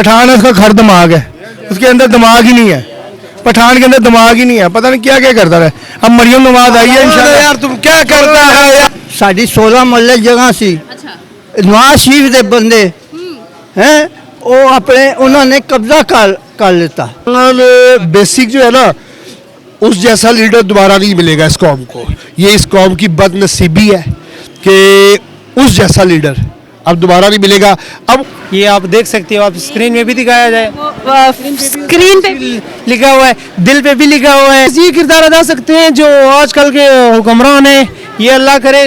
पठान उसका खर दिमाग है, उसके अंदर दिमाग ही नहीं है। पठान के अंदर दिमाग ही नहीं है, पता नहीं क्या क्या करता रहे। अब मरियम नवाज आई है इंशाल्लाह। यार तुम क्या करता है यार। साड़ी 16 मरले जगह सी नवाज शरीफ के बंदे हैं, वो अपने उन्होंने कब्जा कर लेता। बेसिक जो है ना, उस जैसा लीडर दोबारा नहीं मिलेगा इस कौम को। ये इस कौम की बदनसीबी है कि उस जैसा लीडर अब दोबारा नहीं मिलेगा। अब ये आप देख सकते हो, आप स्क्रीन में भी दिखाया जाए, स्क्रीन पे लिखा हुआ है, दिल पे भी लिखा हुआ है। ये किरदार अदा सकते हैं जो आजकल के हुक्मरान हैं। ये अल्लाह करे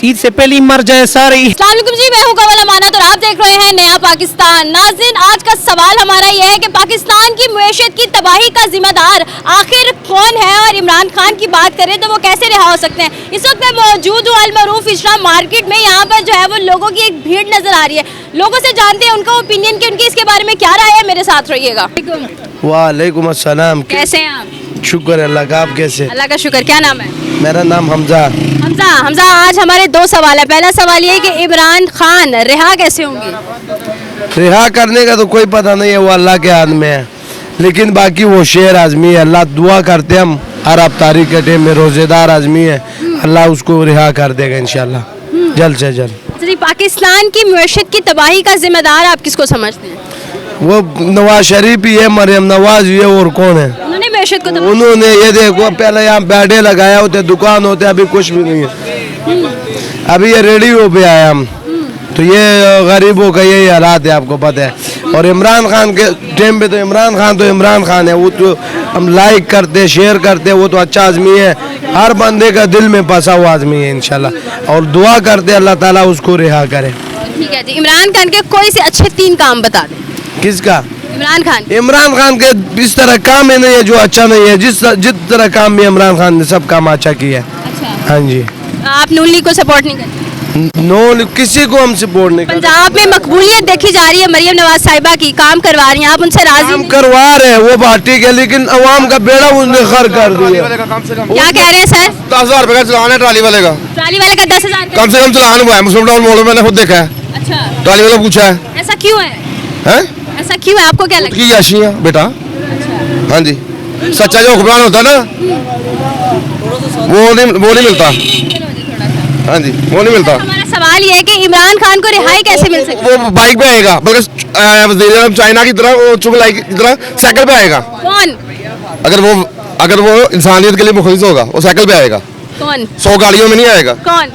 ईद से पहले ही मर जाए सारे। अस्सलाम वालेकुम जी, मैं हूं कमल अमानत और आप देख रहे हैं नया पाकिस्तान। नाज़रीन, आज का सवाल हमारा ये है कि पाकिस्तान की मुईशत की तबाही का जिम्मेदार आखिर कौन है, और इमरान खान की बात करें तो वो कैसे रिहा हो सकते हैं। इस वक्त मैं मौजूद हूँ अल-मरूफ इशरा मार्केट में। यहाँ पर जो है वो लोगों की एक भीड़ नजर आ रही है। लोगों से जानते हैं उनका ओपिनियन कि उनकी इसके बारे में क्या राय है। मेरे साथ रहिएगा। वालेकुम अस्सलाम। कैसे हैं आप? शुक्र है अल्लाह का, आप कैसे? अल्लाह का शुक्र। क्या नाम है? मेरा नाम हमजा। हमजा, आज हमारे दो सवाल है। पहला सवाल ये है कि इमरान खान रिहा कैसे होंगे? रिहा करने का तो कोई पता नहीं है, वो अल्लाह के हाथ में है। लेकिन बाकी वो शेर आजमी है, अल्लाह दुआ करते हम हर अफ्तारी के टाइम में, रोजेदार आजमी है, अल्लाह उसको रिहा कर देगा इंशाल्लाह जल्द से जल्द। पाकिस्तान की मुईशत की तबाही का जिम्मेदार आप किसको समझते हैं? वो नवाज शरीफ ही है, मरियम नवाज ही है, और कौन है? उन्होंने मुईशत को उन्होंने ये देखो, पहले यहाँ बैठे लगाया होते, दुकान होते, अभी कुछ भी नहीं है। अभी ये रेडियो पे आया हम, तो ये गरीबों का यही हालात है, आपको पता है। और इमरान खान के टाइम पे तो इमरान खान है, वो तो हम लाइक करते, शेयर करते, वो तो अच्छा आदमी है, हर बंदे का दिल में बसा हुआ आदमी है इंशाल्लाह। और दुआ करते अल्लाह ताला उसको रिहा करे। ठीक है जी। इमरान खान के कोई से अच्छे 3 काम बता दें। किसका? इमरान खान के इस तरह काम ही नहीं है जो अच्छा नहीं है। जिस तरह काम भी इमरान खान ने सब काम अच्छा किया है। अच्छा। हाँ जी। आप नून लीग को सपोर्ट नहीं करते? नो, किसी को हम सपोर्ट नहीं करते। पंजाब में मकबूलियत देखी जा रही है मरियम नवाज साहिबा की, काम करवा रही हैं, आप उनसे राजी? काम करवा रहे हैं वो बात ठीक है, लेकिन अवाम का बेड़ा उसने खर कर दिया। क्या कह रहे हैं सर? 10,000 रुपए का चलान है ट्राली वाले का। ट्राली वाले का 10,000 कम से कम चलान हुआ है मुस्लिम टाउन मॉल में, मैंने खुद देखा है। अच्छा। ट्राली वाला पूछा है। ऐसा क्यों है? हैं? ऐसा क्यों है, आपको क्या लगता है? की याशी है बेटा। हाँ जी, सच्चा जो हुक्मरान होता है ना, वो नहीं मिलता। हाँ जी, वो नहीं मिलता। हमारा सवाल ये है कि इमरान खान को रिहाई कैसे मिल सकती है? वो बाइक पे आएगा, बल्कि वज़ीर-ए-आज़म चाइना की तरह, वो चुगलाई की तरह साइकिल पे आएगा। कौन? अगर वो इंसानियत के लिए मुखलिस होगा, वो साइकिल पे आएगा। कौन? 100 गाड़ियों में नहीं आएगा। कौन?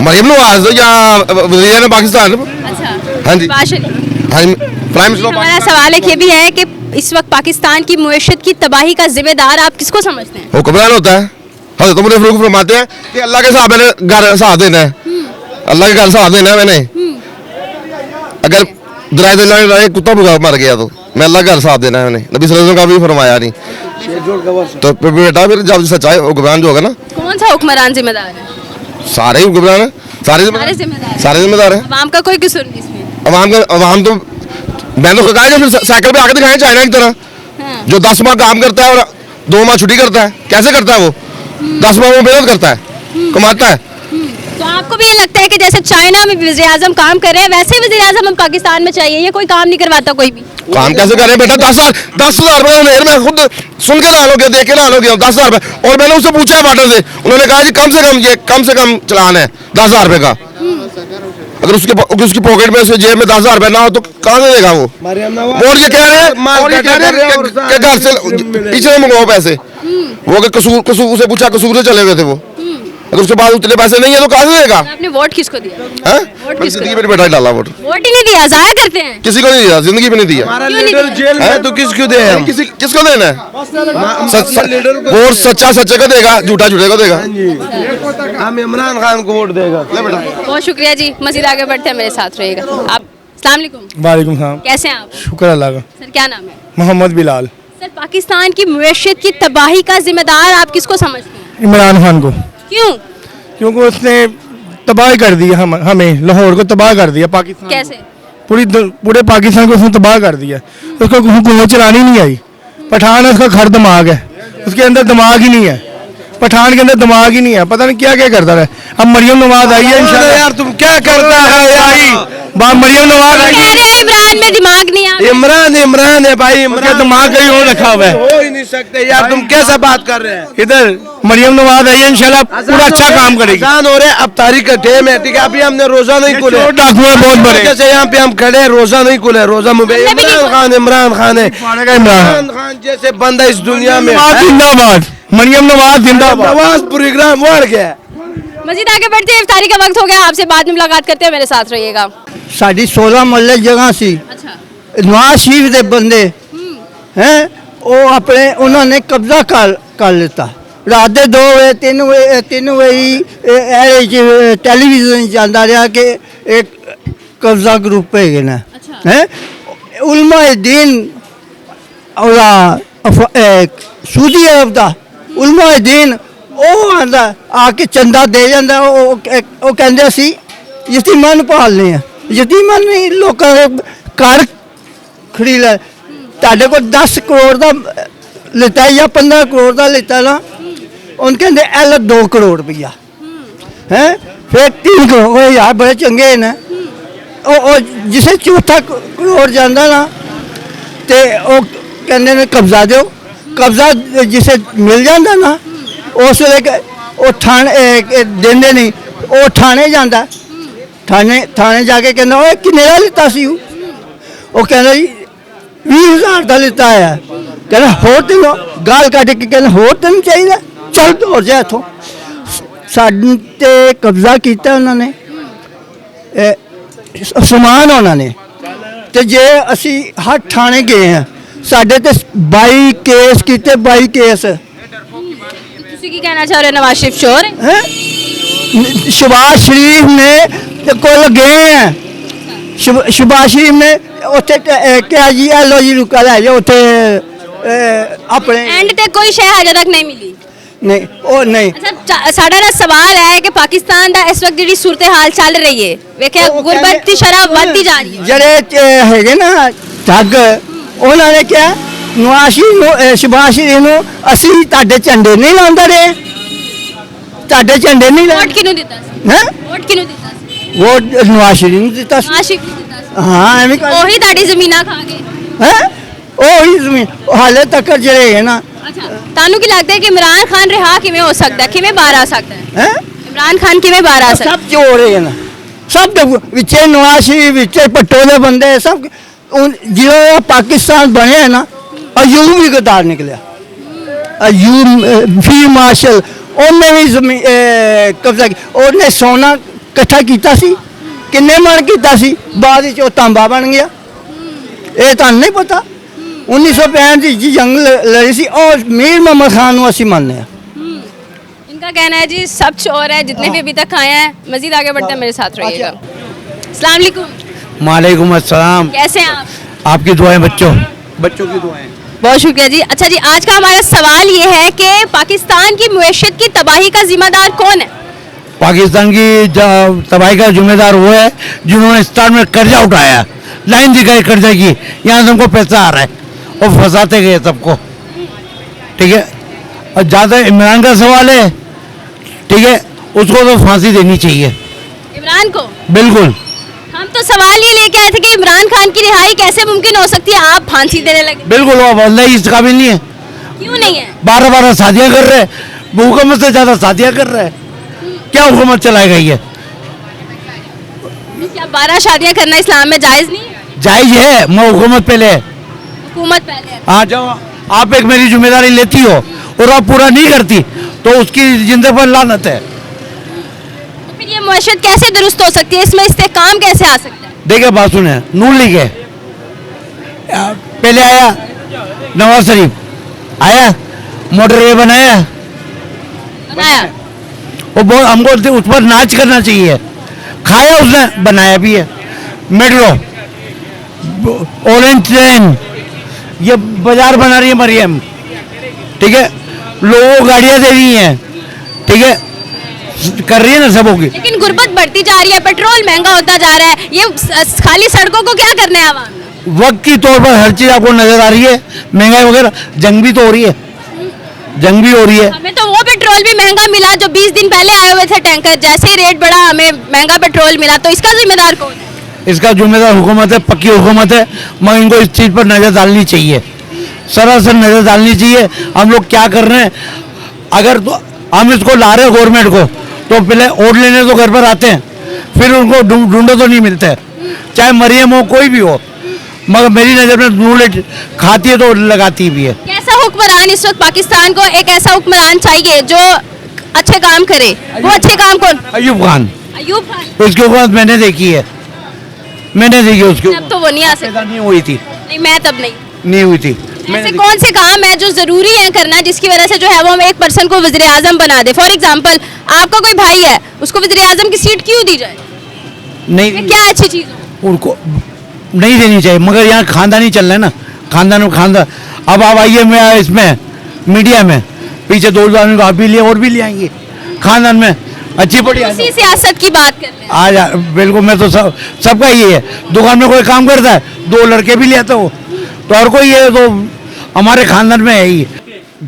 मरियम नवाज या वज़ीर-ए-आज़म पाकिस्तान। अच्छा। हाँ जी। नवाज शरीफ। हाँ जी, प्राइम मिनिस्टर। हमारा सवाल एक ये भी है कि इस वक्त पाकिस्तान की मुईशत की तबाही का जिम्मेदार आप किसको समझते हैं? हुक्मरान होता है। हज़रत उमर फारूक फरमाते हैं कि अल्लाह के साथ मैंने घर साथ देना है, अल्लाह के घर साथ देना है मैंने। अगर दराए कुत्ता मर गया तो मैं अल्लाह का घर साथ देना है मैंने, नबी सल्लल्लाहु अलैहि वसल्लम का भी फरमाया नहीं। तो बेटा फिर जब सच्चा हुक्मरान जो होगा ना। कौन सा हुक्मरान जिम्मेदार है? सारे ही हुक्मरान है, सारे जिम्मेदार है। अवाम का कोई कसूर नहीं इसमें। अवाम तो मैंने तो कहा कि साइकिल पे आके दिखाएं चाइना की तरह। जो 10 माह काम करता है और 2 माह छुट्टी करता है, कैसे करता है वो? 10 माह वो मेहनत करता है, कमाता है। तो आपको भी ये लगता है कि जैसे चाइना में वज़ीर-ए-आज़म काम कर रहे हैं, वैसे ही वज़ीर-ए-आज़म हम पाकिस्तान में चाहिए? ये कोई काम नहीं करवाता कोई भी। काम कैसे कर रहे हैं बेटा? 10,000 रुपए मैं खुद सुन के ला लोगे, देख के ला लोगे 10,000 रुपए। और मैंने उससे पूछा है वाटर से, उन्होंने कहा जी कम से कम चलान है 10,000 रुपए का। अगर उसकी पॉकेट में, उसके जेब में 10,000 रुपए ना हो तो कहाँ से देगा वो? और ये कह रहे हैं कि घर से पीछे मंगवाओ पैसे। वो अगर कसूर उसे पूछा, कसूर से चले गए थे वो, अगर उसके बाद उतने पैसे नहीं है तो कहाँ से देगा? आपने वोट किसको दिया? मैंने जिंदगी में बेटा डाला वोट ही नहीं दिया, जाया करते हैं। किसी को नहीं दिया, जिंदगी में नहीं दिया। जेल में तो किसको दे? किसको देना है? वोट सच्चा सच्चे को देगा, झूठा झूठे को देगा। हम इमरान खान को वोट देगा। बहुत शुक्रिया जी। मजीद आगे बढ़ते हैं, मेरे साथ रहिएगा। आप अस्सलाम वालेकुम। वालेकुम सलाम। कैसे हैं आप? शुक्र अल्लाह का। सर क्या नाम है? मोहम्मद बिलाल। सर, पाकिस्तान की मुईशत की तबाही का जिम्मेदार आप किसको समझते हैं? इमरान खान को। क्यों? क्योंकि उसने तबाह कर दिया, हमें लाहौर को तबाह कर दिया, पाकिस्तान कैसे? पूरे पाकिस्तान को उसने तबाह कर दिया। उसको हुकूमत चलानी नहीं आई। पठान उसका खर दिमाग है, उसके अंदर दिमाग ही नहीं है। पठान के अंदर दिमाग ही नहीं है, पता नहीं क्या क्या करता रहे। अब मरियम नवाज आई है इंशाल्लाह। यार तुम क्या करता है यार? मरियम नवाज कह आई, रहे हैं इमरान में दिमाग नहीं आ इमरान इमरान है भाई, उसका इमरान दिमाग कहीं और रखा हुआ है। हो ही नहीं सकते यार, तुम कैसा बात कर रहे हैं? इधर मरियम नवाज आई है, इंशाल्लाह पूरा अच्छा काम करेगी। अजान हो रहे हैं, अब तारीख का टाइम है, ठीक है, अभी हमने रोजा नहीं खोले, चोर डाकू है बहुत बड़े। जैसे यहाँ पे हम खड़े हैं, रोजा नहीं खोले, रोजा मुबे हमने भी नहीं इमरान खान है, पाने का इमरान इमरान खान जैसे बंदा इस दुनिया में नवाज है। जिंदाबाद, मरियम नवाज जिंदाबाद। नवाज प्रोग्राम बढ़ गया। मजीद आगे बढ़ते हैं, इफ्तारी का वक्त हो गया, आपसे बाद में मुलाकात करते हैं, मेरे साथ रहिएगा। ਸਾਡੀ 16 ਮਹੱਲੇ ਜਗ੍ਹਾ ਸੀ अच्छा ਨਵਾਜ਼ ਸ਼ਰੀਫ ਦੇ ਬੰਦੇ ਹੈ ਉਹ ਆਪਣੇ ਉਹਨਾਂ ਨੇ ਕਬਜ਼ਾ ਕਰ ਲਿੱਤਾ। ਰਾਤ ਦੇ 2 ਵਜੇ 3 ਵਜੇ ਇਹ ਟੈਲੀਵਿਜ਼ਨ ਜਾਂਦਾ ਰਿਹਾ ਕਿ ਇੱਕ ਕਬਜ਼ਾ ਗਰੁੱਪ ਹੈਗੇ ਨੇ ਹੈ ਉਲਮਾ ਦੀਨ ਉਹਦਾ ਸਊਦੀ ਅਰਬ ਦਾ ਉਲਮਾ ਦੀਨ ਉਹ ਆਂਦਾ ਆ ਕੇ ਚੰਦਾ ਦੇ ਜਾਂਦਾ। ਉਹ ਕਹਿੰਦੇ ਅਸੀਂ ਯਤੀਮਾਂ ਨੂੰ ਪਾਲਨੇ ਆ, ਯਤੀਮਾਂ ਨਹੀਂ ਲੋਕਾਂ ਦੇ ਘਰ ਖੜੀ ਲੈ। ਤੁਹਾਡੇ ਕੋਲ 10 ਕਰੋੜ ਦਾ ਲਿੱਤਾ ਜਾਂ 15 ਕਰੋੜ ਦਾ ਲਿੱਤਾ ਨਾ, ਉਹਨ ਕਹਿੰਦੇ ਇਹ ਲੈ 2 ਕਰੋੜ ਰੁਪਈਆ ਹੈ, ਫਿਰ 3 ਕਰੋੜ। ਉਹ ਯਾਰ ਬੜੇ ਚੰਗੇ ਨੇ। ਉਹ ਜਿਸੇ ਚੌਥਾ ਕਰੋੜ ਜਾਂਦਾ ਨਾ ਤੇ ਉਹ ਕਹਿੰਦੇ ਨੇ ਕਬਜ਼ਾ ਦਿਓ। ਕਬਜ਼ਾ ਜਿਸੇ ਮਿਲ ਜਾਂਦਾ ਨਾ ਉਸ ਵੇਲੇ ਉਹ ਥਾਣੇ ਦਿੰਦੇ ਨਹੀਂ, ਉਹ ਥਾਣੇ ਜਾਂਦਾ। ਥਾਣੇ ਜਾ ਕੇ ਕਹਿੰਦਾ ਓਏ ਕਿੰਨੇ ਦਾ ਲਿੱਤਾ ਸੀ? ਉਹ ਕਹਿੰਦਾ ਜੀ 20,000 ਦਾ ਲਿੱਤਾ ਹੈ। ਕਹਿੰਦਾ ਹੋਰ ਤੈਨੂੰ ਗਾਲ ਕੱਢ ਕੇ ਕਹਿੰਦਾ ਹੋਰ ਤੈਨੂੰ ਚਾਹੀਦਾ, ਚੱਲ ਤੋਰ ਜਾ ਇੱਥੋਂ। ਸਾਡੇ ਤੇ ਕਬਜ਼ਾ ਕੀਤਾ ਉਹਨਾਂ ਨੇ, ਸਮਾਨ ਉਹਨਾਂ ਨੇ। ਤੇ ਜੇ ਅਸੀਂ ਹਰ ਥਾਣੇ ਗਏ ਹਾਂ, ਸਾਡੇ ਤੇ 22 ਕੇਸ ਕੀਤੇ, 22 ਕੇਸ। ਤੁਸੀਂ ਕੀ ਕਹਿਣਾ ਚਾਹ ਰਹੇ ਹੋ? नवाज शरीफ चोर है? शहबाज शरीफ ने कोल गए हैं, शहबाज शरीफ ने उत्थे क्या जी लो जी रुका लै जाओ उत्थे अपने एंड ते कोई शय हजे तक नहीं मिली। नहीं ओ नहीं। अच्छा साडा ना सवाल है कि पाकिस्तान दा इस वक्त जिहड़ी सूरत हाल चल रही है, वेख्या गुरबत दी शरह बढ़ती जा रही है। ਜਿਹੜੇ ਹੈਗੇ ਨਾ ਠੱਗ, ਉਹਨਾਂ ਨੇ ਕਿਹਾ ਨਵਾਜ਼ ਸ਼ਰੀਫ ਨੂੰ, ਸ਼ਹਬਾਜ਼ ਸ਼ਰੀਫ ਨੂੰ ਅਸੀਂ ਤੁਹਾਡੇ ਝੰਡੇ ਨਹੀਂ ਲਾਉਂਦੇ ਰਹੇ, ਤੁਹਾਡੇ ਝੰਡੇ ਨਹੀਂ वोट ਲਾਉਂਦੇ किनू दिता सी? ਹੈ। वोट किनू दिता सी? ਵੋਟ ਨਵਾਜ਼ ਸ਼ਰੀਫ ਨੂੰ ਦਿੱਤਾ ਸੀ। नवाज शरीफ नू दिता सी। ਹਾਂ ਐਵੇਂ ਕਰ ਉਹੀ ਤੁਹਾਡੀ ਜ਼ਮੀਨਾਂ ਖਾ ਗਏ। ਹੈ ਉਹ ਹੀ ਜ਼ਮੀਨ ਹਾਲੇ ਤੱਕ ਜਿਹੜੇ ਹੈ ਨਾ अच्छा ਤੁਹਾਨੂੰ ਕੀ ਲੱਗਦਾ ਹੈ ਕਿ ਇਮਰਾਨ ਖਾਨ ਰਿਹਾ ਕਿਵੇਂ ਹੋ ਸਕਦਾ ਹੈ, ਕਿਵੇਂ ਬਾਹਰ ਆ ਸਕਦਾ ਹੈ? ਹੈ ਇਮਰਾਨ ਖਾਨ ਕਿਵੇਂ ਬਾਹਰ ਆ ਸਕਦਾ ਹੈ? ਸਭ ਚੋਰ ਹੈ ਨਾ, ਸਭ ਦੇ ਵਿੱਚੇ ਨਵਾਜ਼ ਸ਼ਰੀਫ ਵਿੱਚੇ ਭੱਟੋ ਦੇ ਬੰਦੇ ਸਭ। ਜਦੋਂ ਪਾਕਿਸਤਾਨ ਬਣਿਆ ਨਾ, ਅਯੂਬ ਵੀ ਗਦਾਰ ਨਿਕਲਿਆ। ਅਯੂਬ ਫੀ ਮਾਰਸ਼ਲ ਉਹਨੇ ਵੀ ਜ਼ਮੀਨ ਕਬਜ਼ਾ ਉਹਨੇ ਸੋਨਾ ਇਕੱਠਾ ਕੀਤਾ ਸੀ, ਕਿੰਨੇ ਮਣ ਕੀਤਾ ਸੀ, ਬਾਅਦ ਵਿੱਚ ਉਹ ਤਾਂਬਾ ਬਣ ਗਿਆ। ਇਹ ਤੁਹਾਨੂੰ ਨਹੀਂ ਪਤਾ? 1965 ਦੀ ਜੰਗ ਲੜੀ ਸੀ ਔਰ ਮੀਰ ਮੁਹੰਮਦ ਖਾਨ ਨੂੰ ਅਸੀਂ ਮੰਨਦੇ ਹਾਂ। इनका कहना है जी सब चोर है जितने भी अभी तक आए हैं। मजीद आगे बढ़ते हैं, मेरे साथ रहिएगा। अस्सलाम वालेकुम। वालेकुम अस्सलाम। कैसे हैं आप? आपकी दुआएं बच्चों की दुआएं। बहुत शुक्रिया जी। अच्छा जी, आज का हमारा सवाल ये है कि पाकिस्तान की मुईशत की तबाही का जिम्मेदार कौन है? पाकिस्तान की तबाही का जिम्मेदार वो है जिन्होंने स्टार्ट में कर्जा उठाया, लाइन दिखाई कर्जा की, यहाँ से हमको पैसा आ रहा है और फंसाते गए सबको। ठीक है, और ज़्यादा इमरान का सवाल है, ठीक है, उसको तो फांसी देनी चाहिए इमरान को। बिल्कुल। हम तो सवाल ये लेके आए थे कि इमरान खान की रिहाई कैसे मुमकिन हो सकती है, आप फांसी देने लगे। बिल्कुल, वो बंदा ही इस काबिल नहीं है। क्यों नहीं है? 12 शादियाँ कर रहे हैं, हुकूमत से ज़्यादा शादियाँ कर रहे हैं। क्या हुकूमत चलाएगा ये? क्या 12 शादियां करना इस्लाम में जायज़ नहीं है? जायज है, मैं हुकूमत पहले है। हुकूमत पहले है। हाँ, जब आप एक मेरी जिम्मेदारी लेती हो और आप पूरा नहीं करती तो उसकी जिंदगी पर लानत है। तो फिर ये मुआशरत कैसे दुरुस्त हो सकती है, इसमें इस्तेकाम कैसे आ सकता है? देखिए बात सुने, नून लीग है, पहले आया नवाज शरीफ आया, मोटरवे बनाया, वो बहुत हमको उस पर नाच करना चाहिए। खाया उसने, बनाया भी है। मेट्रो, ऑरेंज ट्रेन, ये बाजार बना रही है मरियम, ठीक है, लोगों को गाड़ियाँ दे रही हैं, ठीक है, कर रही है ना सबों की। लेकिन गुर्बत बढ़ती जा रही है, पेट्रोल महंगा होता जा रहा है, ये खाली सड़कों को क्या करना है आवाम? वक्त की तौर पर हर चीज़ आपको नजर आ रही है, महंगाई वगैरह, जंग भी तो हो रही है, जंग भी हो रही है। हमें तो वो पेट्रोल भी महंगा मिला जो 20 दिन पहले आए हुए थे टैंकर, जैसे ही रेट बढ़ा हमें महंगा पेट्रोल मिला, तो इसका जिम्मेदार कौन है? इसका जिम्मेदार हुकूमत है, पक्की हुकूमत है, मगर इनको इस चीज़ पर नज़र डालनी चाहिए, सरासर नज़र डालनी चाहिए। हम लोग क्या कर रहे हैं, अगर तो हम इसको ला रहे हैं गवर्नमेंट को, तो पहले वोट लेने तो घर पर आते हैं, फिर उनको ढूंढो तो नहीं मिलते, चाहे मरियम हो कोई भी हो, मगर मेरी नज़र में ढूंढ खाती है तो लगाती भी है। कैसा हुक्मरान इस वक्त पाकिस्तान को, एक ऐसा हुक्मरान चाहिए जो अच्छे काम करे, वो अच्छे काम कौन? अयूब खान, अयूब खान। उसकी हुकूमत मैंने देखी है, मैंने देखी उसकी अब तो वो नहीं आ सकता। नहीं हुई थी, नहीं, मैं तब नहीं हुई थी। ऐसे कौन से काम है जो जरूरी है करना, जिसकी वजह से जो है वो हम एक पर्सन को वज़ीर आज़म बना दे? फॉर एग्जांपल, आपका कोई भाई है, उसको वज़ीर आज़म की सीट क्यों दी जाए? ये नहीं, क्या अच्छी चीज़ हो? उनको नहीं देनी चाहिए, मगर यहाँ खानदानी चल रहा है ना, खानदान में खानदान। अब आप आइए मैं इसमें मीडिया में पीछे 2 आदमी को आप भी लिए और भी ले आएंगे खानदान में, अच्छी बढ़िया उसी सियासत की बात कर रहे हैं। आ जा। बिल्कुल, मैं तो सबका ये है, दुकान में कोई काम करता है 2 लड़के भी ले आता हो, तो हर कोई ये तो हमारे खानदान में है ही।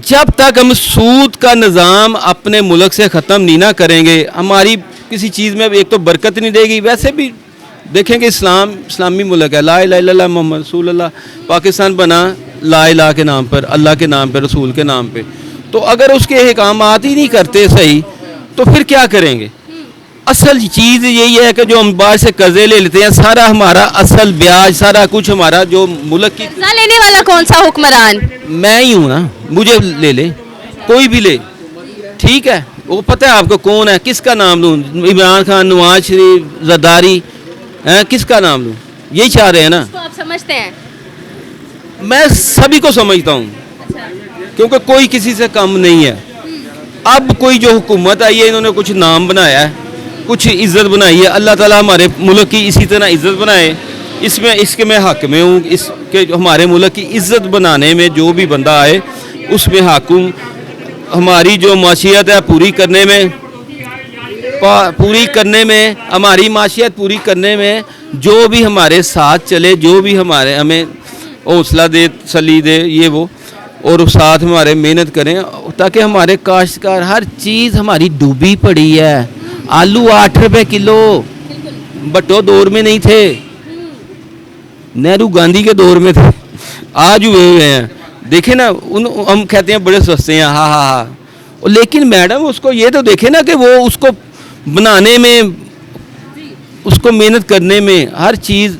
जब तक हम सूद का निज़ाम अपने मुल्क से ख़त्म नहीं ना करेंगे, हमारी किसी चीज़ में एक तो बरकत नहीं देगी। वैसे भी देखेंगे इस्लामी मुल्क है, ला इलाहा इल्लल्लाह मुहम्मद रसूलुल्लाह, पाकिस्तान बना ला इलाहा के नाम पर, अल्लाह के नाम पर, रसूल के नाम पे। तो अगर उसके अहकामात ही नहीं करते सही, तो फिर क्या करेंगे? असल चीज़ यही है कि जो हम बाहर से कर्जे ले लेते हैं, सारा हमारा असल ब्याज, सारा कुछ हमारा जो मुल्क की। कर्जा लेने वाला कौन सा हुक्मरान? मैं ही हूँ ना, मुझे ले ले, कोई भी ले, ठीक है। वो पता है आपको कौन है, किसका नाम लूँ? इमरान खान, नवाज शरीफ, जरदारी, हैं, किसका नाम लूँ? यही चाह रहे हैं ना। तो आप समझते हैं? मैं सभी को समझता हूँ, क्योंकि कोई किसी से कम नहीं है। अब कोई जो हुकूमत आई है, इन्होंने कुछ नाम बनाया है, कुछ इज्जत बनाई है। अल्लाह ताला हमारे मुल्क की इसी तरह इज्जत बनाए, इसमें इसके मैं हक में हूँ। इसके हमारे मुल्क की इज्जत बनाने में जो भी बंदा आए, उसमें हक हूँ। हमारी जो माशियत है पूरी करने में हमारी माशियत पूरी करने में जो भी हमारे साथ चले, जो भी हमें हौसला दे, तसल्ली दे, ये वो, और साथ हमारे मेहनत करें, ताकि हमारे काश्तकार, हर चीज़ हमारी डूबी पड़ी है। आलू 8 रुपए किलो, भट्टो दौर में नहीं थे, नेहरू गांधी के दौर में थे, आज हुए हुए हैं। देखे ना, हम कहते हैं बड़े सस्ते हैं, हाँ हाँ हाँ, लेकिन मैडम उसको ये तो देखे ना कि वो उसको बनाने में, उसको मेहनत करने में, हर चीज़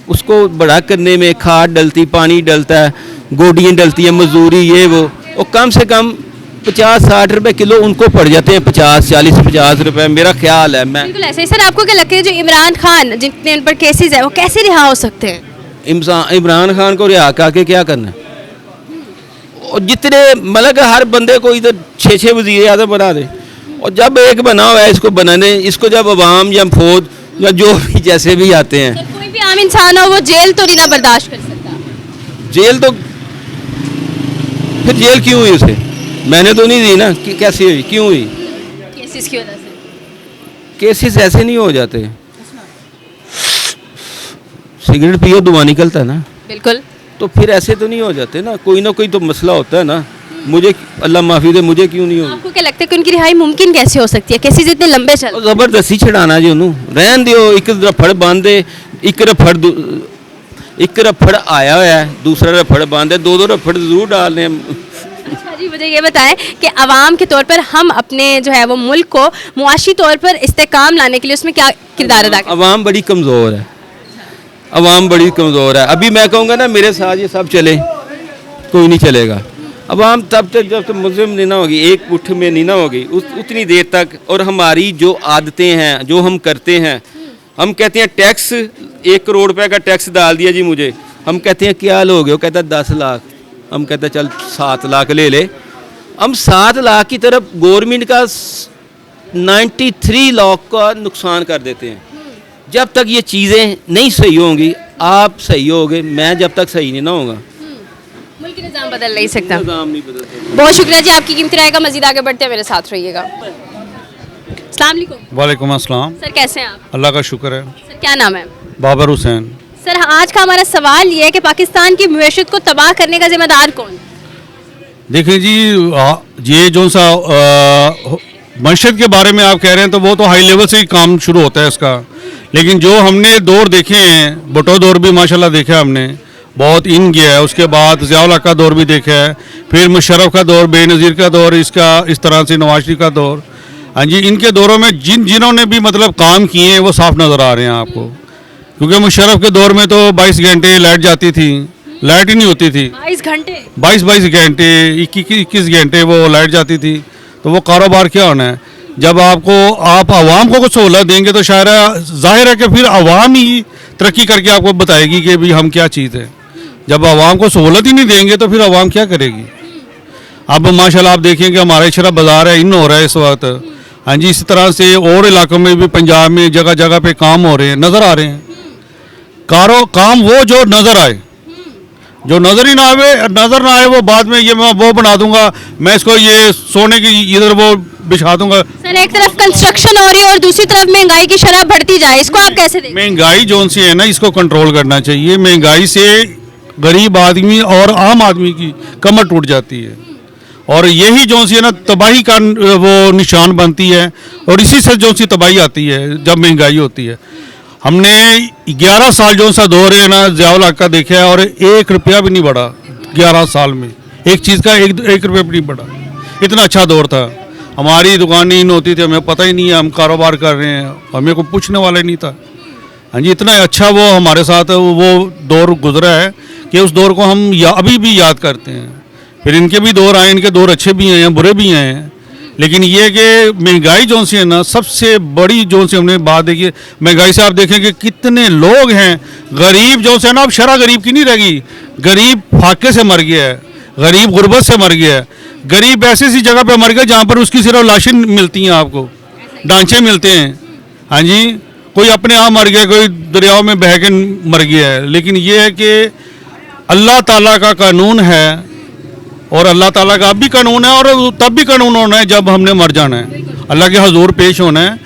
उसको बड़ा करने में खाद डलती, पानी डलता है, गोडियाँ डलती है, मजदूरी, ये वो, और कम से कम 50-60 रुपए किलो उनको पड़ जाते हैं, 50 रुपए, मेरा ख्याल है। मैं बिल्कुल ऐसे ही। सर, आपको क्या लगता है जो इमरान खान, जितने उन पर केसेस है, वो कैसे रिहा हो सकते हैं? इमरान खान को रिहा करके क्या करना है? और जितने मतलब हर बंदे को इधर 6 वज़ीर आज़म बना दे, और जब एक बना हुआ है इसको बनाने, इसको जब अवाम या फौज या जो भी जैसे भी आते हैं, सर, कोई भी आम इंसान हो, वो जेल तो नहीं ना बर्दाश्त कर सकता। जेल तो फिर जेल क्यों हुई उसे? मैंने तो नहीं दी ना, कि कैसे हुई, क्यों हुई? केसेस की वजह से। केसेस ऐसे नहीं हो जाते। सिगरेट पियो धुआं निकलता है ना, बिल्कुल। तो फिर ऐसे तो नहीं हो जाते ना कोई तो मसला होता है ना। मुझे अल्लाह माफ़ी दे, मुझे क्यों नहीं होगी? आपको क्या लगता है कि उनकी रिहाई मुमकिन कैसे हो सकती है? केसेस इतने लंबे चल, जबरदस्ती छड़ाना जी, उन्होंने रहन दियो, एक रफड़ बांधे, एक रफड़ आया हुआ है, दूसरा रफड़ बांधे, 2 रफड़ जरूर डालने। अच्छा जी, मुझे ये बताएं कि आवाम के तौर पर हम अपने जो है वो मुल्क को मुआशी तौर पर इस्तेकाम लाने के लिए उसमें क्या किरदार अदा करें? अवाम बड़ी कमज़ोर है, अवाम बड़ी कमज़ोर है। अभी मैं कहूँगा ना मेरे साथ ये सब चले, कोई नहीं चलेगा। अवाम तब तक जब तक मुस्लिम नहीं ना होगी, एक मुट्ठ में नहीं ना होगी, उतनी देर तक। और हमारी जो आदतें हैं, जो हम करते हैं, हम कहते हैं टैक्स 1 करोड़ रुपए का टैक्स डाल दिया जी मुझे, हम कहते हैं क्या लोगे? वो कहता है 10 लाख, हम कहते हैं चल 7 लाख ले ले। हम 7 लाख की तरफ गवर्नमेंट का 93 लाख का नुकसान कर देते हैं। जब तक ये चीज़ें नहीं सही होंगी, आप सही होगे, मैं जब तक सही नहीं ना होगा, मुल्क की निज़ाम बदल नहीं सकता। निज़ाम नहीं बदल सकता। बहुत शुक्रिया जी, आपकी कीमती राय का। मजीद आगे बढ़ते हैं, मेरे साथ रहिएगा। अस्सलाम वालेकुम। वालेकुम अस्सलाम। सर, कैसे हैं आप? अल्लाह का शुक्र है। सर, क्या नाम है? बाबर हुसैन। सर, आज का हमारा सवाल ये है कि पाकिस्तान की मईशत को तबाह करने का जिम्मेदार कौन है? देखिए जी, ये जो सा मईशत के बारे में आप कह रहे हैं, तो वो तो हाई लेवल से ही काम शुरू होता है इसका। लेकिन जो हमने दौर देखे हैं, भुट्टो दौर भी माशाल्लाह देखा हमने, बहुत इन गया है। उसके बाद ज़िया-उल हक का दौर भी देखा है, फिर मुशर्रफ का दौर, बेनज़ीर का दौर, इसका इस तरह से नवाज शरीफ का दौर। हाँ जी, इनके दौरों में जिन्होंने भी मतलब काम किए हैं वो साफ नज़र आ रहे हैं आपको। क्योंकि मुशर्रफ के दौर में तो 22 घंटे लाइट जाती थी, लाइट ही नहीं होती थी। 22 घंटे 22 घंटे, 21 घंटे वो लाइट जाती थी। तो वो कारोबार क्या होना है? जब आप आवाम को कुछ सहूलत देंगे तो शायद जाहिर है कि फिर आवाम ही तरक्की करके आपको बताएगी कि भी हम क्या चीज़ है। जब आवाम को सहूलत ही नहीं देंगे तो फिर आवाम क्या करेगी? अब माशाल्लाह आप देखें कि हमारा इशरा बाज़ार है, इन हो रहा है इस वक्त। हाँ जी, इस तरह से और इलाकों में भी, पंजाब में जगह जगह पे काम हो रहे हैं, नज़र आ रहे हैं। काम वो जो नज़र आए, जो नज़र ही ना आए, नज़र ना आए वो बाद में ये मैं वो बना दूंगा, मैं इसको ये सोने की इधर वो बिछा दूंगा। सर, एक तरफ कंस्ट्रक्शन हो रही है और दूसरी तरफ महंगाई की शरह बढ़ती जाए, इसको आप कैसे देखते हैं? महंगाई जो सी है ना, इसको कंट्रोल करना चाहिए। महंगाई से गरीब आदमी और आम आदमी की कमर टूट जाती है, और यही जो सी है ना तबाही का वो निशान बनती है, और इसी से जो सी तबाही आती है जब महंगाई होती है। हमने 11 साल जो सा दौर है ना ज़िया-उल हक का देखा है, और 1 रुपया भी नहीं बढ़ा 11 साल में, एक चीज़ का 1 रुपया भी नहीं बढ़ा। इतना अच्छा दौर था, हमारी दुकानें इन होती थी, हमें पता ही नहीं है हम कारोबार कर रहे हैं, हमें कोई पूछने वाला ही नहीं था। हाँ जी, इतना अच्छा वो हमारे साथ वो दौर गुजरा है कि उस दौर को हम अभी भी याद करते हैं। फिर इनके भी दौर आए, इनके दौर अच्छे भी हैं, बुरे भी हैं, लेकिन ये कि महंगाई जो सी है ना, सबसे बड़ी जो सी हमने बात देखी, महंगाई से आप देखें कि कितने लोग हैं गरीब जो से ना, अब शरह गरीब की नहीं रहेगी, गरीब फाके से मर गया है, गरीब गुर्बत से मर गया है, गरीब ऐसी सी जगह पे मर गया जहाँ पर उसकी सिर्फ लाशें मिलती हैं, आपको ढांचे मिलते हैं। हाँ जी, कोई अपने आप मर गया, कोई दरियाओं में बह के मर गया है। लेकिन ये है कि अल्लाह ताला का कानून है, और अल्लाह ताला का अब भी कानून है, और तब भी कानून होना है जब हमने मर जाना है, अल्लाह के हजूर पेश होना है।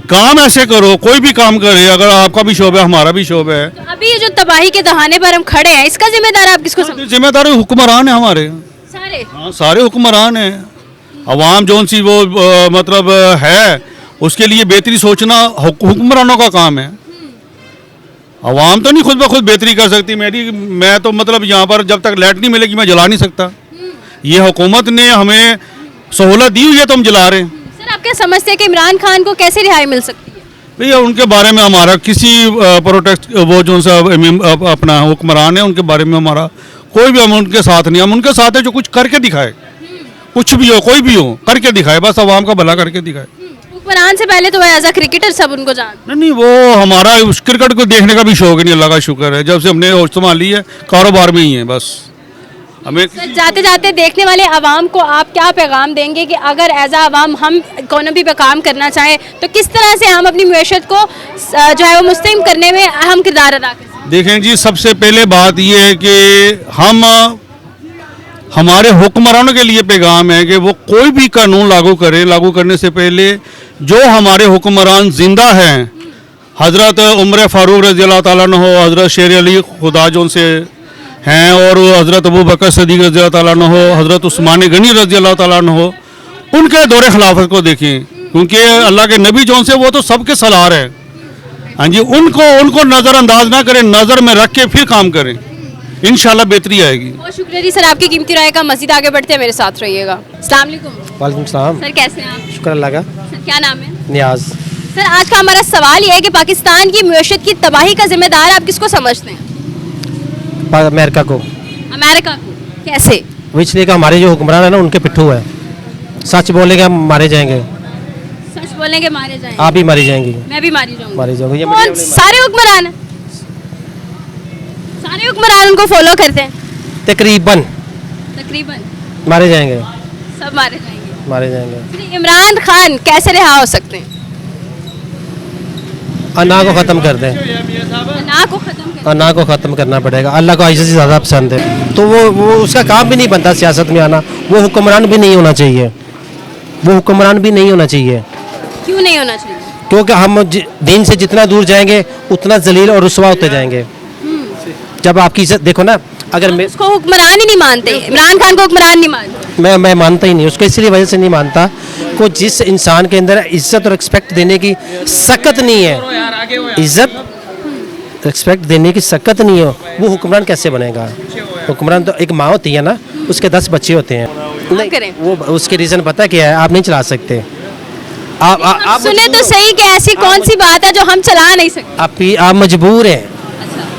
काम ऐसे करो, कोई भी काम करे, अगर आपका भी शोबा है, हमारा भी शोबा है। तो अभी ये जो तबाही के दहाने पर हम खड़े हैं, इसका जिम्मेदार आप किसको समझते हैं? जिम्मेदार हुक्मरान है हमारे, सारे। हाँ सारे हुक्मरान हैं। अवाम जो सी वो मतलब है, उसके लिए बेहतरी सोचना हुक्मरानों का काम है। अवाम तो नहीं खुद ब खुद बेहतरी कर सकती। मैं तो मतलब यहाँ पर जब तक लाइट नहीं मिलेगी मैं जला नहीं सकता। ये हुकूमत ने हमें सहूलत दी हुई है तो हम जला रहे हैं। सर, आप क्या समझते हैं कि इमरान खान को कैसे रिहाई मिल सकती है? भैया उनके बारे में हमारा किसी प्रोटेक्ट वो जो सा अपना हुक्मरान है, उनके बारे में हमारा कोई भी, हम उनके साथ नहीं, हम उनके साथ है जो कुछ करके दिखाए, कुछ भी हो, कोई भी हो, करके दिखाए, बस आवाम का भला करके दिखाए। हुक्मरान से पहले तो वह एज अ क्रिकेटर सब उनको जानते। नहीं, वो हमारा उस क्रिकेट को देखने का भी शौक नहीं, अल्लाह का शुक्र है, जब से हमने होश संभाली है कारोबार में ही है बस। हमें जाते जाते देखने वाले आवाम को आप क्या पैगाम देंगे कि अगर एज आवाम हम इकोनॉमी पे काम करना चाहें तो किस तरह से हम अपनी मैशत को जो है वो मुस्तहकम करने में अहम किरदार अदा करें? देखें जी, सबसे पहले बात ये है कि हमारे हुक्मरानों के लिए पैगाम है कि वो कोई भी कानून लागू करे, लागू करने से पहले जो हमारे हुक्मरान जिंदा हैं, हज़रत उमर फ़ारूक रज़ी अल्लाह ताला अन्हु, हज़रत शेर अली खुदा जो से हैं, और हज़रत अबू बकर सदीक़ रज़ी अल्लाह ताला अन्हु, हज़रत उस्मान गनी रज़ी अल्लाह ताला अन्हु, उनके दौरे खिलाफत को देखें, क्योंकि अल्लाह के नबी जो से वो तो सबके सलार हैं। हाँ जी, उनको नज़रअंदाज ना करें, नज़र में रख के फिर काम करें, इंशाल्लाह बेहतरी आएगी। बहुत शुक्रिया जी सर, आपकी कीमती राय का। मज़ीद आगे बढ़ते हैं, मेरे साथ रहिएगा। अस्सलाम वालेकुम। वालेकुम सलाम। सर कैसे हैं आप? शुक्र अल्लाह का। सर क्या नाम है? नियाज। सर, आज का हमारा सवाल ये है कि पाकिस्तान की मैशत की तबाही का जिम्मेदार आप किसको समझते हैं? अमेरिका को। अमेरिका को? कैसे? वो इसलिए कि हमारे जो हुक्मरान है ना उनके पिट्ठू है, सच बोलेंगे हम मारे जाएंगे। सच बोलेंगे मारे जाएंगे? आप भी मारी जाएंगी। मैं भी मारी जाऊंगी। मारी जाओगे। ये कौन? सारे हुक्मरान हैं? सारे हुक्मरान उनको फॉलो करते हैं? तकरीबन मारे जाएंगे। सब मारे जाएंगे? मारे जाएंगे। इमरान खान कैसे रिहा हो सकते हैं? अना को ख़त्म कर दें। अना को ख़त्म करना पड़ेगा। अल्लाह को ऐसे से ज़्यादा पसंद है, तो वो उसका काम भी नहीं बनता सियासत में आना। वो हुक्मरान भी नहीं होना चाहिए, वो हुक्मरान भी नहीं होना चाहिए। क्यों नहीं होना चाहिए? क्योंकि हम दीन से जितना दूर जाएंगे उतना जलील और रुसवा होते जाएंगे। जब आपकी इज्जत देखो ना, अगर मैं उसको हुक्मरान ही नहीं मानते, इमरान खान को हुक्मरान नहीं मानते, मैं मानता ही नहीं उसको, इसलिए वजह से नहीं मानता को जिस इंसान के अंदर इज्जत और रिस्पेक्ट देने की सकत नहीं है, इज्जत रिस्पेक्ट देने की सकत नहीं हो, वो हुक्मरान कैसे बनेगा? हुक्मरान तो एक माँ होती है ना, उसके 10 बच्चे होते हैं। नहीं करें। वो उसके रीज़न पता क्या है, आप नहीं चला सकते। आप सुने तो सही कि ऐसी कौन सी बात है जो हम चला नहीं सकते? आप मजबूर हैं,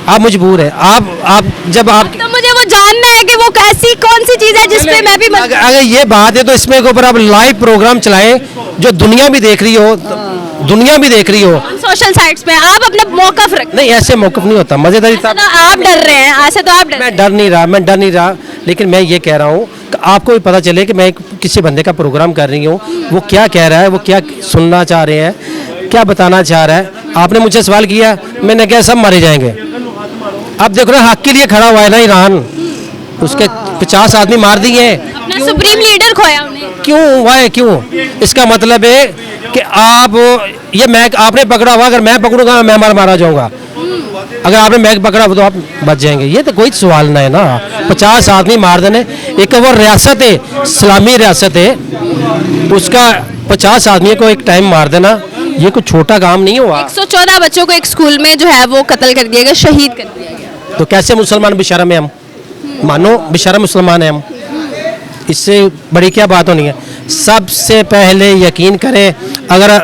आप मजबूर हैं। आप जब आप तो मुझे वो जानना है कि वो कैसी कौन सी चीज है जिसपे मैं भी अगर ये बात है तो इसमें के ऊपर आप लाइव प्रोग्राम चलाएं जो दुनिया भी देख रही हो, दुनिया भी देख रही हो। सोशल साइट्स पे आप अपना मौकफ रखें। नहीं, ऐसे मौकफ नहीं होता। मजेदारी तो आप डर रहे हैं, ऐसे तो आप डर मैं डर नहीं रहा, लेकिन मैं ये कह रहा हूँ कि आपको भी पता चले कि मैं किसी बंदे का प्रोग्राम कर रही हूँ, वो क्या कह रहा है, वो क्या सुनना चाह रहे हैं, क्या बताना चाह रहा है। आपने मुझे सवाल किया, मैंने कहा सब मारे जाएंगे। अब देखो ना, हक के लिए खड़ा हुआ है ना ईरान, उसके 50 आदमी मार दिए हैं। अपना सुप्रीम लीडर खोया उन्हें। क्यों हुआ है? क्यों? इसका मतलब है कि आपने पकड़ा हुआ, अगर मैं पकड़ूंगा मैं मारा जाऊंगा। अगर आपने मैग पकड़ा तो आप बच जाएंगे, ये तो कोई सवाल ना है ना। 50 आदमी मार देने, एक वो रियासत है, इस्लामी रियासत है, उसका 50 आदमी को एक टाइम मार देना, ये कोई छोटा काम नहीं हुआ। 114 बच्चों को एक स्कूल में जो है वो कत्ल कर दिया गया, शहीद कर दिया गया। तो कैसे मुसलमान बेशरम है हम? मानो बेशरम मुसलमान है हम, इससे बड़ी क्या बात होनी है? सबसे पहले यकीन करें, अगर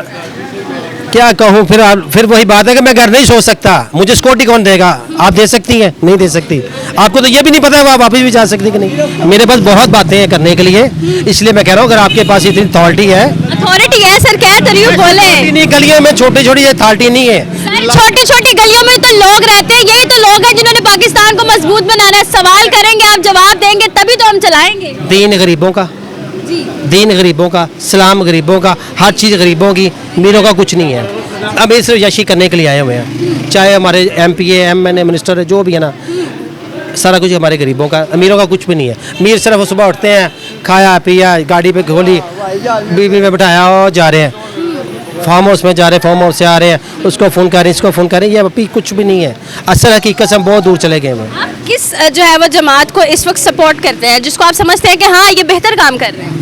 क्या कहूँ फिर वही बात है कि मैं घर नहीं सो सकता, मुझे सिक्योरिटी कौन देगा? आप दे सकती हैं? नहीं दे सकती। आपको तो ये भी नहीं पता है आप वापस भी जा सकती कि नहीं। मेरे पास बहुत बातें हैं करने के लिए, इसलिए मैं कह रहा हूँ अगर आपके पास इतनी अथॉरिटी है सर, कह तो रही हूँ, बोले। गलियों में छोटी छोटी अथॉरिटी नहीं है। छोटी छोटी गलियों में तो लोग रहते हैं, यही तो लोग हैं जिन्होंने पाकिस्तान को मजबूत बनाना है। सवाल करेंगे, आप जवाब देंगे, तभी तो हम चलाएंगे। दीन गरीबों का, दीन गरीबों का, सलाम गरीबों का, हर चीज़ गरीबों की, मीरों का कुछ नहीं है। अब इस यशी करने के लिए आए हुए हैं, चाहे हमारे MP है, MN मिनिस्टर है, जो भी है ना, सारा कुछ हमारे गरीबों का, अमीरों का कुछ भी नहीं है। अमीर सिर्फ सुबह उठते हैं, खाया पिया, गाड़ी पे खोली, बीवी में बिठाया और जा रहे हैं, फार्म हाउस में जा रहे हैं, फार्म हाउस से आ रहे हैं, उसको फ़ोन कर रहे हैं, इसको फ़ोन कर रहे हैं, ये अभी कुछ भी नहीं है। असल हकीकत से हम बहुत दूर चले गए हैं। आप किस जो है वो जमात को इस वक्त सपोर्ट करते हैं, जिसको आप समझते हैं कि हाँ ये बेहतर काम कर रहे हैं?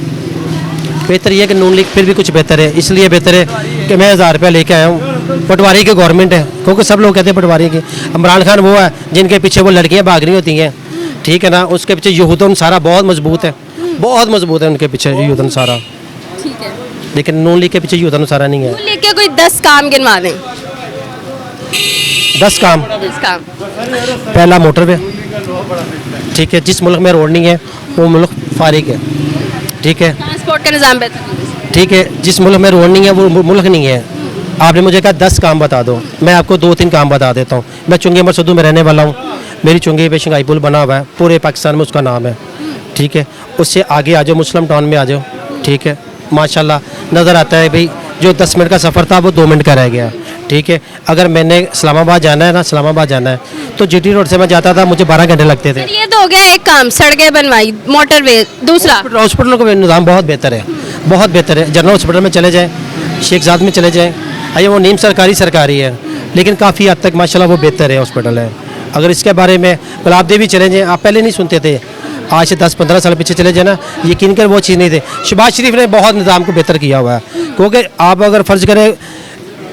बेहतर ये है कि नून लीग फिर भी कुछ बेहतर है, इसलिए बेहतर है कि मैं 1000 रुपया लेके आया हूँ। पटवारी की गवर्नमेंट है, क्योंकि सब लोग कहते हैं पटवारी की। इमरान खान वो है जिनके पीछे वो लड़कियाँ भाग रही होती हैं, ठीक है ना, उसके पीछे यूहूदन सारा बहुत मजबूत है, बहुत मजबूत है उनके पीछे यूहूदन सारा, ठीक है। लेकिन नून लीग के पीछे यूहूदन सारा नहीं है। नून लीग के कोई 10 काम गिनवा दें। 10 काम। पहला मोटरवे, ठीक है, जिस मुल्क में रोड नहीं है वो मुल्क फारिग है, ठीक है। ट्रांसपोर्ट का निज़ाम बेहतर, ठीक है, जिस मुल्क में रोड नहीं है वो मुल्क नहीं है। आपने मुझे कहा 10 काम बता दो, मैं आपको 2-3 काम बता देता हूँ। मैं चुंगी अमर सदू में रहने वाला हूँ, मेरी चुंगी पे शंघाई पुल बना हुआ है, पूरे पाकिस्तान में उसका नाम है, ठीक है। उससे आगे आ जाओ, मुस्लिम टाउन में आ जाओ, ठीक है, माशाल्लाह नज़र आता है भाई, जो 10 मिनट का सफ़र था वो 2 मिनट का रह गया, ठीक है। अगर मैंने इस्लामाबाद जाना है ना, इस्लामाबाद जाना है तो GT रोड से मैं जाता था, मुझे 12 घंटे लगते थे। ये तो हो गया एक काम, सड़कें बनवाई, मोटरवे। दूसरा, हॉस्पिटलों का निज़ाम बहुत बेहतर है, बहुत बेहतर है। जनरल हॉस्पिटल में चले जाएँ, शेखजाद में चले जाएँ, आइए वो नीम सरकारी है, लेकिन काफ़ी हद तक माशाल्लाह वो बेहतर है हॉस्पिटल है। अगर इसके बारे में गुलाब देवी चले जाएँ, आप पहले नहीं सुनते थे, आज से 10-15 साल पीछे चले जाए ना, यकीन कर वो चीज़ नहीं थे। शहबाज शरीफ ने बहुत निज़ाम को बेहतर किया हुआ है, क्योंकि आप अगर फ़र्ज़ करें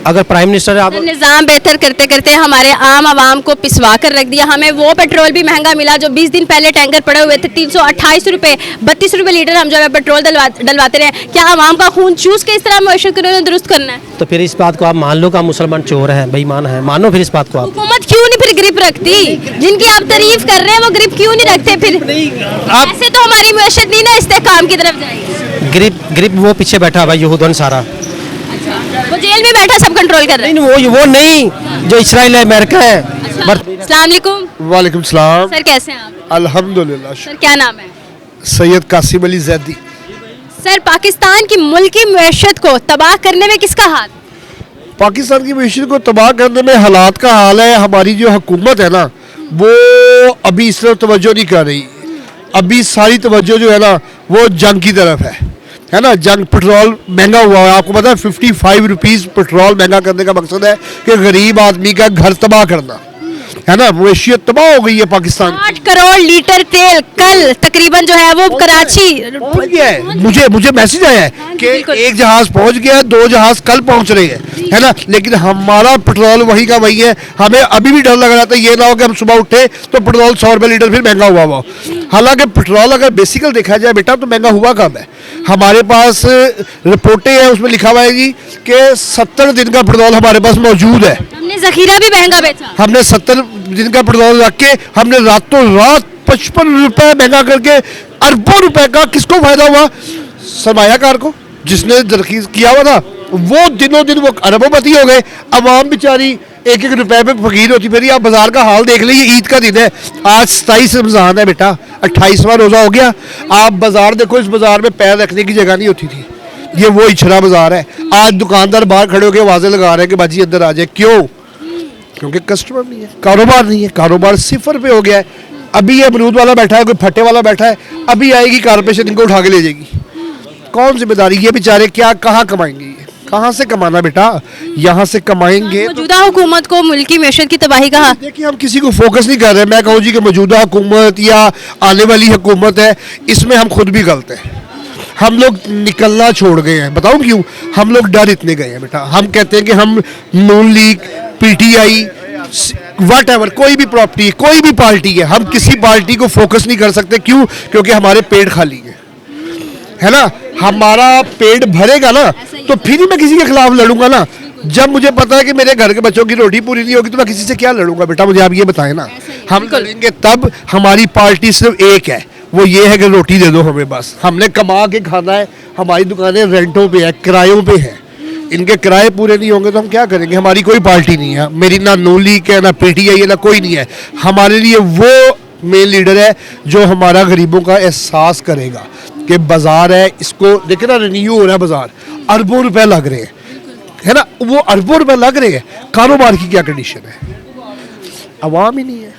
अगर प्राइम मिनिस्टर आप निज़ाम बेहतर करते करते हमारे आम आवाम को पिसवा कर रख दिया। हमें वो पेट्रोल भी महंगा मिला जो 20 दिन पहले टैंकर पड़े हुए थे, 328 रुपये, 32 रुपये लीटर हम जो है पेट्रोल डलवाते रहे। क्या आवाम का खून चूस के इस तरह मुआशरे को दुरुस्त करना है? तो फिर इस बात को आप मान लो कि मुसलमान चोर है, बेईमान है, मानो फिर इस बात को आप। हुकूमत क्यों नहीं फिर ग्रिप रखती? जिनकी आप तारीफ कर रहे हैं वो ग्रिप क्यों नहीं रखते फिर? ऐसे तो हमारी मुआशरत नहीं ना इस्तेहकाम की तरफ जाएगी। ग्रिप वो पीछे बैठा हुआ यूहूदन सारा, वो जेल में बैठा सब कंट्रोल कर रहा है। नहीं वो नहीं, जो इस्राइल है, अमेरिका है। अस्सलाम वालेकुम। वालेकुम सलाम। सर कैसे हैं आप? अल्हम्दुलिल्लाह। सर क्या नाम है? सैयद कासिम अली जैदी। सर पाकिस्तान की मुल्की मुआशरत को तबाह करने में किसका हाथ? पाकिस्तान की मईशत को तबाह करने में हालात का हाल है। हमारी जो हुकूमत है ना, वो अभी इस तरफ तवज्जो नहीं कर रही। अभी सारी तवज्जो जो है ना वो जंग की तरफ है ना। जंग, पेट्रोल महंगा हुआ है, आपको पता है 55 रुपीज़ पेट्रोल महंगा करने का मकसद है कि गरीब आदमी का घर तबाह करना। है ना, मैशियत तबाह हो गई है पाकिस्तान की। 8 करोड़ लीटर तेल कल तकरीबन जो है वो कराची पहुंच गया है। मुझे मैसेज आया है कि बिल्कुल। एक जहाज पहुंच गया है, 2 जहाज कल पहुंच रहे हैं, है ना, लेकिन हमारा पेट्रोल वही का वही है। हमें अभी भी डर लग रहा था ये ना हो कि हम सुबह उठे तो पेट्रोल 100 रुपये लीटर फिर महंगा हुआ हुआ। हालांकि पेट्रोल अगर बेसिकल देखा जाए बेटा तो महंगा हुआ कब है। हमारे पास रिपोर्टें हैं, उसमें लिखा हुआ है जी कि 70 दिन का पेट्रोल हमारे पास मौजूद है। हमने जखीरा भी महंगा बेचा। हमने 70 दिन का पेट्रोल रख के हमने रातों रात 55 रुपए महंगा करके अरबों रुपए का किसको फायदा हुआ? सरमायाकार को, जिसने तरकीज किया हुआ था। वो दिनों दिन वो अरबोपति हो गए, अवाम बेचारी 1-1 रुपए पे फकीर होती फिर। आप बाजार का हाल देख लीजिए, ईद का दिन है, आज 27 रमजान है बेटा, 28वां रोजा हो गया। आप बाजार देखो, इस बाजार में पैर रखने की जगह नहीं होती थी। ये वो इछरा बाजार है। आज दुकानदार बाहर खड़े होकर आवाजें लगा रहे हैं कि बाजी अंदर आ जाए। क्यों? क्योंकि कस्टमर नहीं है, कारोबार नहीं है, कारोबार सिफर पे हो गया है। अभी ये अमरूद वाला बैठा है, कोई फट्टे वाला बैठा है, अभी आएगी कारपोरेशन इनको उठा के ले जाएगी। कौन जिम्मेदारी? ये बेचारे क्या कहाँ कमाएंगे? ये कहाँ से कमाना बेटा? यहाँ से कमाएंगे। मौजूदा हुकूमत को मुल्की मैशत की तबाही का देखिए, हम किसी को फोकस नहीं कर रहे। मैं कहूँ जी कि मौजूदा हुकूमत या आने वाली हुकूमत है, इसमें हम खुद भी गलत हैं। हम लोग निकलना छोड़ गए हैं। बताऊं क्यों? हम लोग डर इतने गए हैं बेटा। हम कहते हैं कि हम नून लीग, पीटीआई, वट एवर, कोई भी प्रॉपर्टी, कोई भी पार्टी है, हम किसी पार्टी को फोकस नहीं कर सकते। क्यों? क्योंकि हमारे पेट खाली है ना। हमारा पेट भरेगा ना तो फिर ही मैं किसी के खिलाफ लड़ूंगा ना। जब मुझे पता है कि मेरे घर के बच्चों की रोटी पूरी नहीं होगी तो मैं किसी से क्या लड़ूंगा बेटा? मुझे आप ये बताएं ना। हम लड़ेंगे तब। हमारी पार्टी सिर्फ एक है, वो ये है कि रोटी दे दो हमें, बस। हमने कमा के खाना है। हमारी दुकानें रेंटों पे है, किरायों पे है। इनके किराए पूरे नहीं होंगे तो हम क्या करेंगे? हमारी कोई पार्टी नहीं है। मेरी ना नून लीग है, ना पीटीआई है, ना कोई नहीं है। हमारे लिए वो मेन लीडर है जो हमारा गरीबों का एहसास करेगा कि बाजार है, इसको देखे ना, रिन्यू हो रहा है बाजार, अरबों रुपए लग रहे हैं, है ना। वो अरबों रुपए लग रहे हैं, कारोबार की क्या कंडीशन है? अवाम ही नहीं है।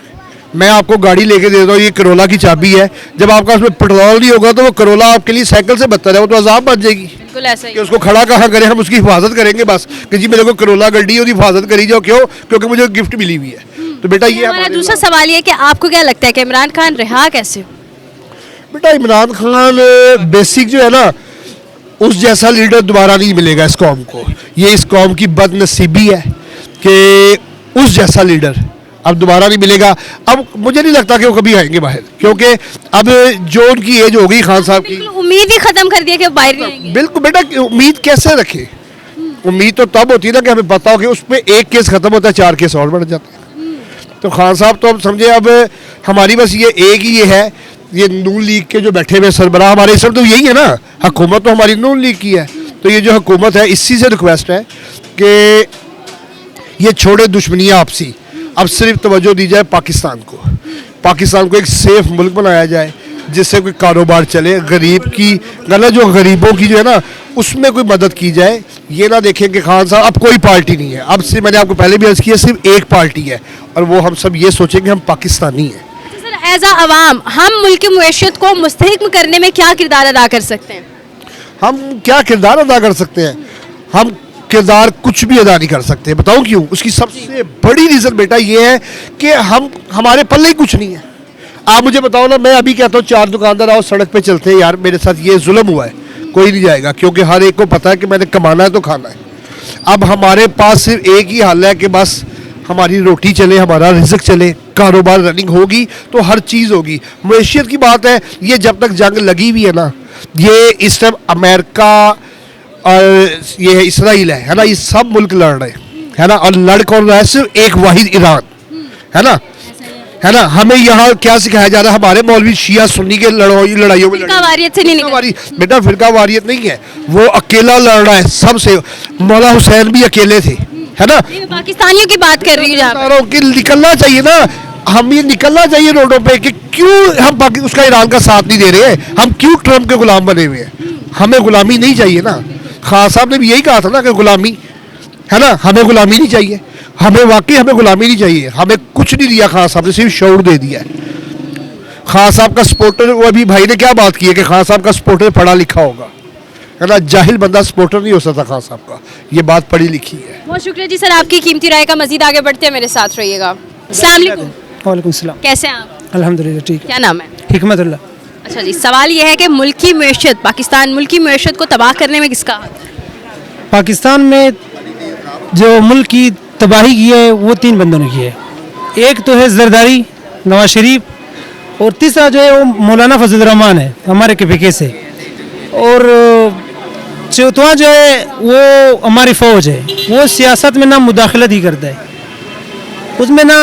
मैं आपको गाड़ी लेके दे दूँ, ये करोला की चाबी है, जब आपका उसमें पेट्रोल नहीं होगा तो वो करोला आपके लिए साइकिल से बदतर है, वो तो अजाब बन जाएगी। बिल्कुल ऐसा ही कि उसको खड़ा कहाँ करें? हम उसकी हिफाजत करेंगे बस कि जी मेरे को करोला गड्डी है, उसकी हिफाजत करी जाओ। क्यों? क्योंकि मुझे गिफ्ट मिली हुई है। तो बेटा ये हमारा दूसरा सवाल ये कि आपको क्या लगता है कि इमरान खान रहा कैसे? बेटा इमरान खान बेसिक जो है ना, उस जैसा लीडर दोबारा नहीं मिलेगा इस कौम को। ये इस कौम की बदनसीबी है कि उस जैसा लीडर अब दोबारा नहीं मिलेगा। अब मुझे नहीं लगता कि वो कभी आएंगे बाहर, क्योंकि अब जो उनकी एज हो गई खान साहब की। उम्मीद ही खत्म कर दिया कि बाहर नहीं आएंगे। बिल्कुल बेटा, उम्मीद कैसे रखे? उम्मीद तो तब होती है ना कि हमें पता हो कि उस पर एक केस खत्म होता है, 4 केस और बढ़ जाते हैं। तो खान साहब तो अब समझे, अब हमारी बस ये एक ही ये है, ये नून लीग के जो बैठे हुए सरबराह हमारे, इस तो यही है ना, हुकूमत तो हमारी नून लीग की है। तो ये जो हुकूमत है, इसी से रिक्वेस्ट है कि ये छोड़े दुश्मनियाँ आपसी, अब सिर्फ तवज्जो दी जाए पाकिस्तान को। पाकिस्तान को एक सेफ मुल्क बनाया जाए जिससे कोई कारोबार चले, गरीब की गला जो गरीबों की जो है ना उसमें कोई मदद की जाए। ये ना देखें कि खान साहब अब कोई पार्टी नहीं है, अब से मैंने आपको पहले भी अर्ज किया, सिर्फ एक पार्टी है और वो हम सब ये सोचें कि हम पाकिस्तानी हैं। सर, एज अवाम हम मुल्क की मुआशरत को मुस्तहकम करने में क्या किरदार अदा कर सकते हैं? हम क्या किरदार अदा कर सकते हैं? हम किरदार कुछ भी अदा नहीं कर सकते। बताऊं क्यों? उसकी सबसे बड़ी रीज़न बेटा ये है कि हमारे पल्ले ही कुछ नहीं है। आप मुझे बताओ ना, मैं अभी कहता हूँ 4 दुकानदार आओ सड़क पे चलते हैं, यार मेरे साथ ये जुल्म हुआ है, कोई नहीं जाएगा, क्योंकि हर एक को पता है कि मैंने कमाना है तो खाना है। अब हमारे पास सिर्फ एक ही हल है कि बस हमारी रोटी चले, हमारा रिज़्क चले, कारोबार रनिंग होगी तो हर चीज़ होगी। मैशियत की बात है, ये जब तक जंग लगी हुई है ना, ये इस टाइम अमेरिका और ये है इसराइल है ना, ये सब मुल्क लड़ रहे है ना, और लड़ कौन रहा है? सिर्फ एक वाहिद ईरान है ना। हमें यहाँ क्या सिखाया जा रहा है? हमारे मौलवी शिया सुन्नी के लड़ाइयों में वारियत से नहीं निकल। बेटा फिरका वारियत नहीं है, वो अकेला लड़ रहा है सबसे। मौला हुसैन भी अकेले थे, है ना। पाकिस्तानियों की बात कर रही हूँ कि निकलना चाहिए ना, हम ये निकलना चाहिए रोडों पे कि क्यों हम उसका ईरान का साथ नहीं दे रहे हैं, हम क्यों ट्रम्प के गुलाम बने हुए हैं? हमें गुलामी नहीं चाहिए ना। खान साहब ने भी यही कहा था ना कि गुलामी, है ना, हमें गुलामी नहीं चाहिए। हमें वाकई हमें गुलामी नहीं चाहिए। हमें कुछ नहीं दिया खान साहब ने, सिर्फ शऊर दे दिया है। खान साहब का सपोर्टर, वो अभी भाई ने क्या बात की है कि खान साहब का सपोर्टर पढ़ा लिखा होगा, है ना। जाहिल बंदा सपोर्टर नहीं हो सकता खान साहब का, ये बात पढ़ी लिखी है। बहुत शुक्रिया जी सर, आपकी कीमती राय का। मजीद आगे बढ़ते हैं, मेरे साथ रहिएगा। अस्सलाम वालेकुम। वालेकुम सलाम। कैसे हैं आप? अल्हम्दुलिल्लाह ठीक क्या नाम है? है। हिकमतुल्लाह। अच्छा जी, सवाल ये है कि मुल्क की मैशत, पाकिस्तान मुल्क की मैशत को तबाह करने में किसका हाथ है? पाकिस्तान में जो मुल्क की तबाही की है वो 3 बंदों ने की है। एक तो है जरदारी नवाज शरीफ, और तीसरा जो है वो मौलाना फजल रहमान है हमारे KPK से, और चौथा जो है वो हमारी फ़ौज है। वो सियासत में ना मुदाखलत ही करता है, उसमें ना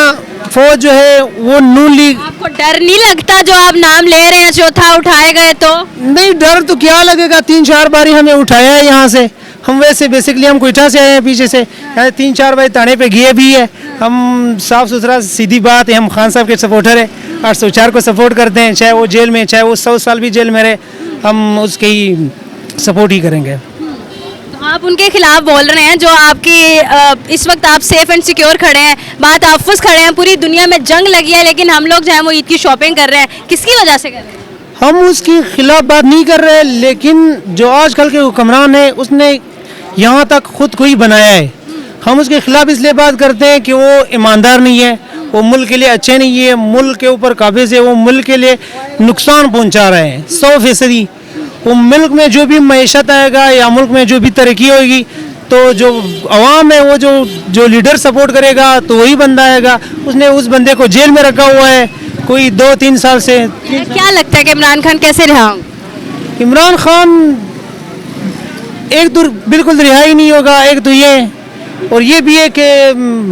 फ़ौज जो है वो नून लीग। आपको डर नहीं लगता जो आप नाम ले रहे हैं चौथा उठाए गए तो? नहीं, डर तो क्या लगेगा, 3-4 बारी हमें उठाया है यहाँ से। हम वैसे बेसिकली हम कोयटा से आए हैं पीछे से, 3-4 बारी थाने पे गए भी है। हम साफ़ सुथरा सीधी बात है, हम खान साहब के सपोर्टर है, 804 को सपोर्ट करते हैं, चाहे वो जेल में, चाहे वो 100 साल भी जेल में रहे, हम उसके ही सपोर्ट ही करेंगे। तो आप उनके खिलाफ बोल रहे हैं जो आपकी इस वक्त आप सेफ एंड सिक्योर खड़े हैं, बात आपस खड़े हैं, पूरी दुनिया में जंग लगी है, लेकिन हम लोग जो है वो ईद की शॉपिंग कर रहे हैं, किसकी वजह से कर रहे हैं? हम उसके खिलाफ बात नहीं कर रहे, लेकिन जो आजकल के हुक्मरान है उसने यहाँ तक खुद को ही बनाया है। हम उसके खिलाफ इसलिए बात करते हैं कि वो ईमानदार नहीं है, वो मुल्क के लिए अच्छे नहीं है, मुल्क के ऊपर काबिज है, वो मुल्क के लिए नुकसान पहुँचा रहे हैं 100%। वो मुल्क में जो भी मईशत आएगा या मुल्क में जो भी तरक्की होगी तो जो अवाम है वो जो लीडर सपोर्ट करेगा तो वही बंदा आएगा। उसने उस बंदे को जेल में रखा हुआ है कोई 2-3 साल से। क्या लगता है कि इमरान खान कैसे रहा होंगे? इमरान खान एक तो बिल्कुल रिहाई नहीं होगा, एक तो ये, और ये भी है कि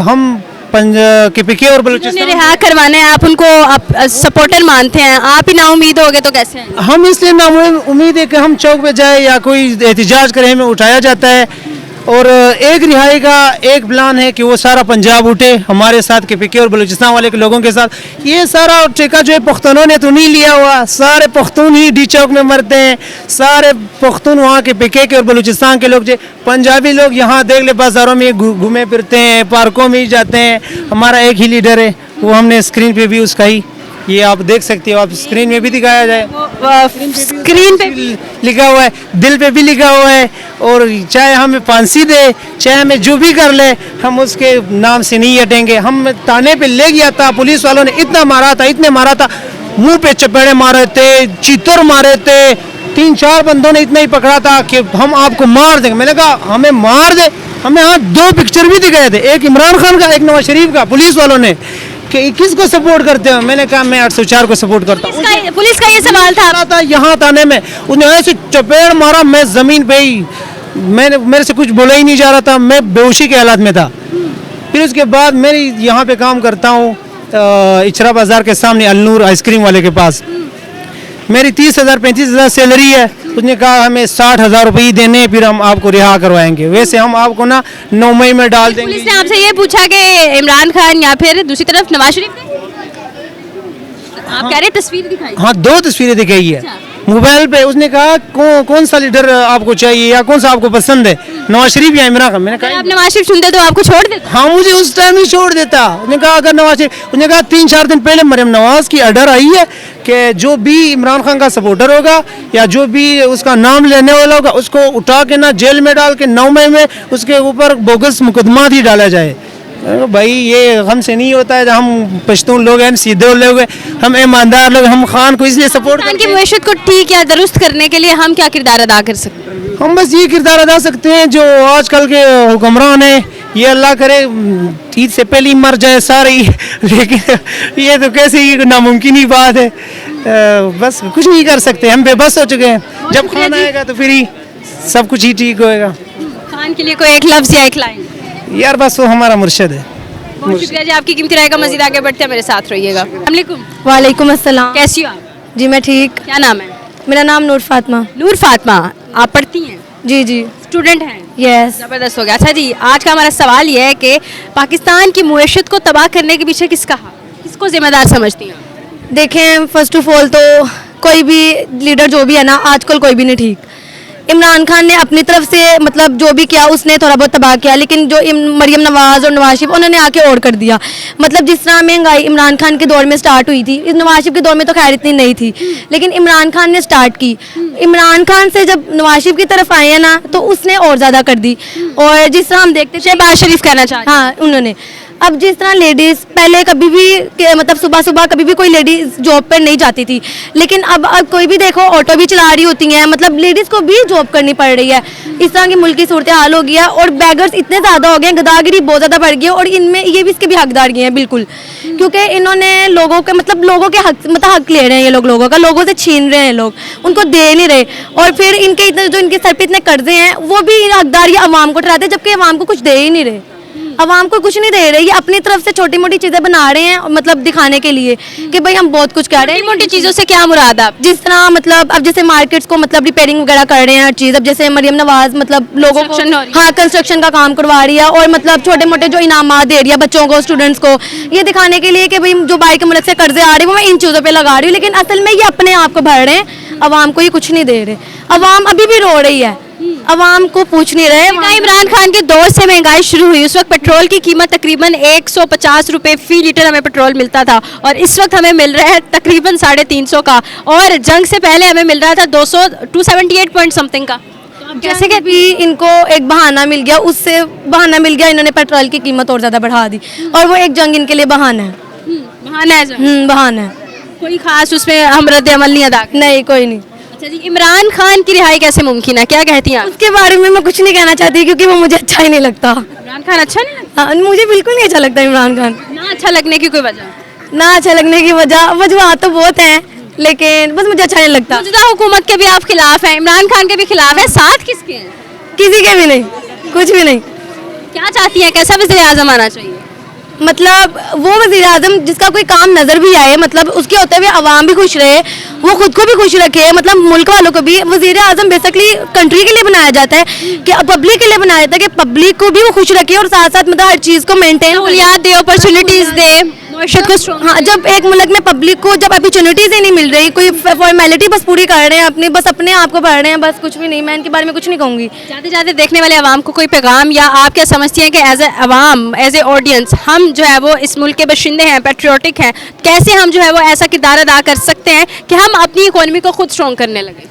हम KPK और बलूचिस्तान रिहा करवाने हैं, आप उनको आप सपोर्टर मानते हैं, आप ही ना उम्मीद हो गए तो कैसे हैं? हम इसलिए ना उम्मीद है कि हम चौक पे जाए या कोई एहतजाज करे, हमें उठाया जाता है। और एक रिहाई का एक प्लान है कि वो सारा पंजाब उठे हमारे साथ, KPK और बलूचिस्तान वाले के लोगों के साथ। ये सारा ठेका जो है पुख्तनों ने तो नहीं लिया हुआ, सारे पुख्तून ही डी चौक में मरते हैं, सारे पुख्तून वहाँ के KPK के और बलूचिस्तान के लोग जो पंजाबी लोग यहाँ देख ले बाज़ारों में घूमे फिरते हैं, पार्कों में ही जाते हैं। हमारा एक ही लीडर है, वो हमने स्क्रीन पे भी उसका ही, ये आप देख सकते हो, आप स्क्रीन में भी दिखाया जाए, स्क्रीन पे लिखा हुआ है, दिल पे भी लिखा हुआ है। और चाहे हमें फांसी दे, चाहे हमें जो भी कर ले, हम उसके नाम से नहीं हटेंगे। हम थाने पे ले गया था, पुलिस वालों ने इतना मारा था, इतने मारा था, मुंह पे चपेड़े मारे थे, चीतर मारे थे, 3-4 बंदों ने इतना ही पकड़ा था कि हम आपको मार देंगे। मैंने कहा हमें मार दे, हमें यहाँ 2 पिक्चर भी दिखाए थे, एक इमरान खान का, एक नवाज शरीफ का, पुलिस वालों ने, कि किसको सपोर्ट करते हो? मैंने कहा मैं 804 को सपोर्ट करता हूँ। पुलिस का ये सवाल था यहाँ थाने में, उन्हें ऐसे चपेड़ मारा, मैं जमीन पे ही, मेरे से कुछ बोला ही नहीं जा रहा था, मैं बेहोशी के हालात में था। फिर उसके बाद मैं यहाँ पे काम करता हूँ इचरा बाजार के सामने अलनूर आइसक्रीम वाले के पास, मेरी 30,000-35,000 सैलरी है। उसने कहा हमें 60,000 रुपये ही देने, फिर हम आपको रिहा करवाएंगे, वैसे हम आपको ना 9 मई में डाल देंगे। पुलिस ने आपसे ये पूछा कि इमरान खान या फिर दूसरी तरफ नवाज शरीफ थे? आप कह रहे तस्वीर दिखाई? हाँ, 2 तस्वीरें दिखाई है मोबाइल पे। उसने कहा कौन सा लीडर आपको चाहिए या कौन सा आपको पसंद है, नवाज शरीफ या इमरान खान? मैंने कहा आप नवाज शरीफ चुनते तो आपको छोड़ देते? हाँ, मुझे उस टाइम ही छोड़ देता। उसने कहा अगर नवाज शरीफ, उसने कहा 3-4 दिन पहले मरियम नवाज की ऑर्डर आई है कि जो भी इमरान खान का सपोर्टर होगा या जो भी उसका नाम लेने वाला होगा उसको उठा के ना जेल में डाल के 9 मई में उसके ऊपर बोगस मुकदमा ही डाला जाए। भाई ये हमसे नहीं होता है, हम पश्तून लोग हैं, सीधे लोग हैं, हम ईमानदार लोग, हम खान को इसलिए सपोर्ट करते हैं। की मैशत को ठीक या दुरुस्त करने के लिए हम क्या किरदार अदा कर सकते हैं? हम बस ये किरदार अदा सकते हैं जो आजकल के हुक्मरान हैं, ये अल्लाह करे ईद से पहले ही मर जाए सारे, लेकिन ये तो कैसे ही नामुमकिन ही बात है। बस कुछ नहीं कर सकते, हम बेबस हो चुके हैं। जब खान आएगा तो फिर ही सब कुछ ही ठीक होएगा। खान के लिए कोई एक लफ्ज़ या एक लाइन? यार बस वो हमारा मुर्शिद है। बहुत शुक्रिया जी, आपकी कीमती राय का मज़ीद आगे बढ़ते हैं, मेरे साथ रहिएगा। वालेकुम अस्सलाम। कैसी हो आप? जी मैं ठीक। क्या नाम है? मेरा नाम नूर फातिमा। नूर फातिमा, आप पढ़ती हैं? जी जी। स्टूडेंट हैं? यस। ज़बरदस्त हो गया। अच्छा जी, आज का हमारा सवाल ये है कि पाकिस्तान की मुआशरत को तबाह करने के पीछे किसका हाथ, किसको जिम्मेदार समझती हैं? देखें, फर्स्ट ऑफ ऑल तो कोई भी लीडर जो भी है ना, आजकल कोई भी नहीं ठीक। इमरान खान ने अपनी तरफ से मतलब जो भी किया उसने थोड़ा बहुत तबाह किया, लेकिन जो मरियम नवाज और नवाज शरीफ उन्होंने आके और कर दिया। मतलब जिस तरह महंगाई इमरान खान के दौर में स्टार्ट हुई थी, इस नवाज शरीफ के दौर में तो खैर इतनी नहीं थी, लेकिन इमरान खान ने स्टार्ट की। इमरान खान से जब नवाज शरीफ की तरफ आए हैं ना तो उसने और ज़्यादा कर दी। और जिस तरह हम देखते शहबाज शरीफ कहना चाहते हैं? हाँ, उन्होंने अब जिस तरह लेडीज़ पहले कभी भी मतलब सुबह सुबह कभी भी कोई लेडीज़ जॉब पर नहीं जाती थी, लेकिन अब कोई भी देखो ऑटो भी चला रही होती हैं, मतलब लेडीज़ को भी जॉब करनी पड़ रही है। इस तरह की मुल्क की सूरत हाल हो गया और बैगर्स इतने ज़्यादा हो गए हैं, गदागिरी बहुत ज़्यादा बढ़ गई है और इनमें ये भी इसके भी हकदार गए हैं बिल्कुल, क्योंकि इन्होंने लोगों के मतलब लोगों के हक ले रहे हैं, ये लोगों का लोगों से छीन रहे हैं, लोग उनको दे नहीं रहे और फिर इनके इतने जो इनके सर पे इतने कर्जे हैं वो भी हकदार ये अवाम को ठहराते हैं, जबकि अवाम को कुछ दे ही नहीं रहे, अवाम को कुछ नहीं दे रहे। ये अपनी तरफ से छोटी मोटी चीज़ें बना रहे हैं मतलब दिखाने के लिए कि भाई हम बहुत कुछ कर रहे हैं। मोटी चीज़ों से क्या मुराद आप? जिस तरह मतलब अब जैसे मार्केट्स को मतलब रिपेयरिंग वगैरह कर रहे हैं हर चीज़, अब जैसे मरियम नवाज मतलब लोगों को हाँ कंस्ट्रक्शन का काम करवा रही है और मतलब छोटे मोटे जो इनामात दे रही है बच्चों को, स्टूडेंट्स को, ये दिखाने के लिए कि भाई जो बाहर के मुल्क से कर्जे आ रहे हैं वो मैं इन चीज़ों पर लगा रही हूँ, लेकिन असल में ये अपने आप को भर रहे हैं, अवाम को ये कुछ नहीं दे रहे। अवाम अभी भी रो रही है, अवाम को पूछ नहीं रहे। इमरान खान के दौर से महंगाई शुरू हुई, उस वक्त पेट्रोल की कीमत तकरीबन 150 रुपए फी लीटर हमें पेट्रोल मिलता था और इस वक्त हमें मिल रहा है तकरीबन 350 का, और जंग से पहले हमें मिल रहा था 278 पॉइंट समथिंग का। जैसे कि भी इनको एक बहाना मिल गया, उससे बहाना मिल गया, इन्होंने पेट्रोल की कीमत और ज़्यादा बढ़ा दी और वो एक जंग इनके लिए बहाना है। बहाना है बहाना है, कोई खास उसमें हम रद्द अमल नहीं अदा? नहीं कोई नहीं। अच्छा जी, इमरान खान की रिहाई कैसे मुमकिन है, क्या कहती हैं आप? उसके बारे में मैं कुछ नहीं कहना चाहती क्योंकि वो मुझे अच्छा ही नहीं लगता। इमरान खान अच्छा नहीं लगता? हाँ, मुझे बिल्कुल नहीं अच्छा लगता इमरान खान। ना अच्छा लगने की कोई वजह? ना अच्छा लगने की वजह तो बहुत हैं, लेकिन बस मुझे अच्छा नहीं लगता। मौजूदा हुकूमत के भी आप खिलाफ हैं, इमरान खान के भी खिलाफ है, साथ किसके हैं? किसी के भी नहीं, कुछ भी नहीं। क्या चाहती हैं, कैसा वज़ीर आज़म आना चाहिए? मतलब वो वज़ीर आज़म जिसका कोई काम नज़र भी आए, मतलब उसके होते हुए आवाम भी खुश रहे, वो खुद को भी खुश रखे, मतलब मुल्क वालों को भी। वज़ीर आज़म बेसिकली कंट्री के लिए बनाया जाता है कि पब्लिक के लिए बनाया जाता है कि पब्लिक को भी वो खुश रखे और साथ साथ मतलब हर चीज़ को मेंटेन दे, अपॉर्चुनिटीज़ दे, मुआशरत को स्ट्रॉन्ग। हाँ, जब एक मुल्क में पब्लिक को जब अपॉर्चुनिटीज़ ही नहीं मिल रही, कोई फॉर्मेलिटी बस पूरी कर रहे हैं अपनी, बस अपने आप को भर रहे हैं, बस कुछ भी नहीं। मैं इनके बारे में कुछ नहीं कहूँगी। जाते जाते देखने वाले अवाम को कोई पैगाम, या आप क्या समझती हैं कि as a Awam, as a audience, हम जो है वो इस मुल्क के बशिंदे हैं, पेट्रियोटिक हैं, कैसे हम जो है वो ऐसा किरदार अदा कर सकते हैं कि हम अपनी इकोनॉमी को खुद स्ट्रॉन्ग करने लगे?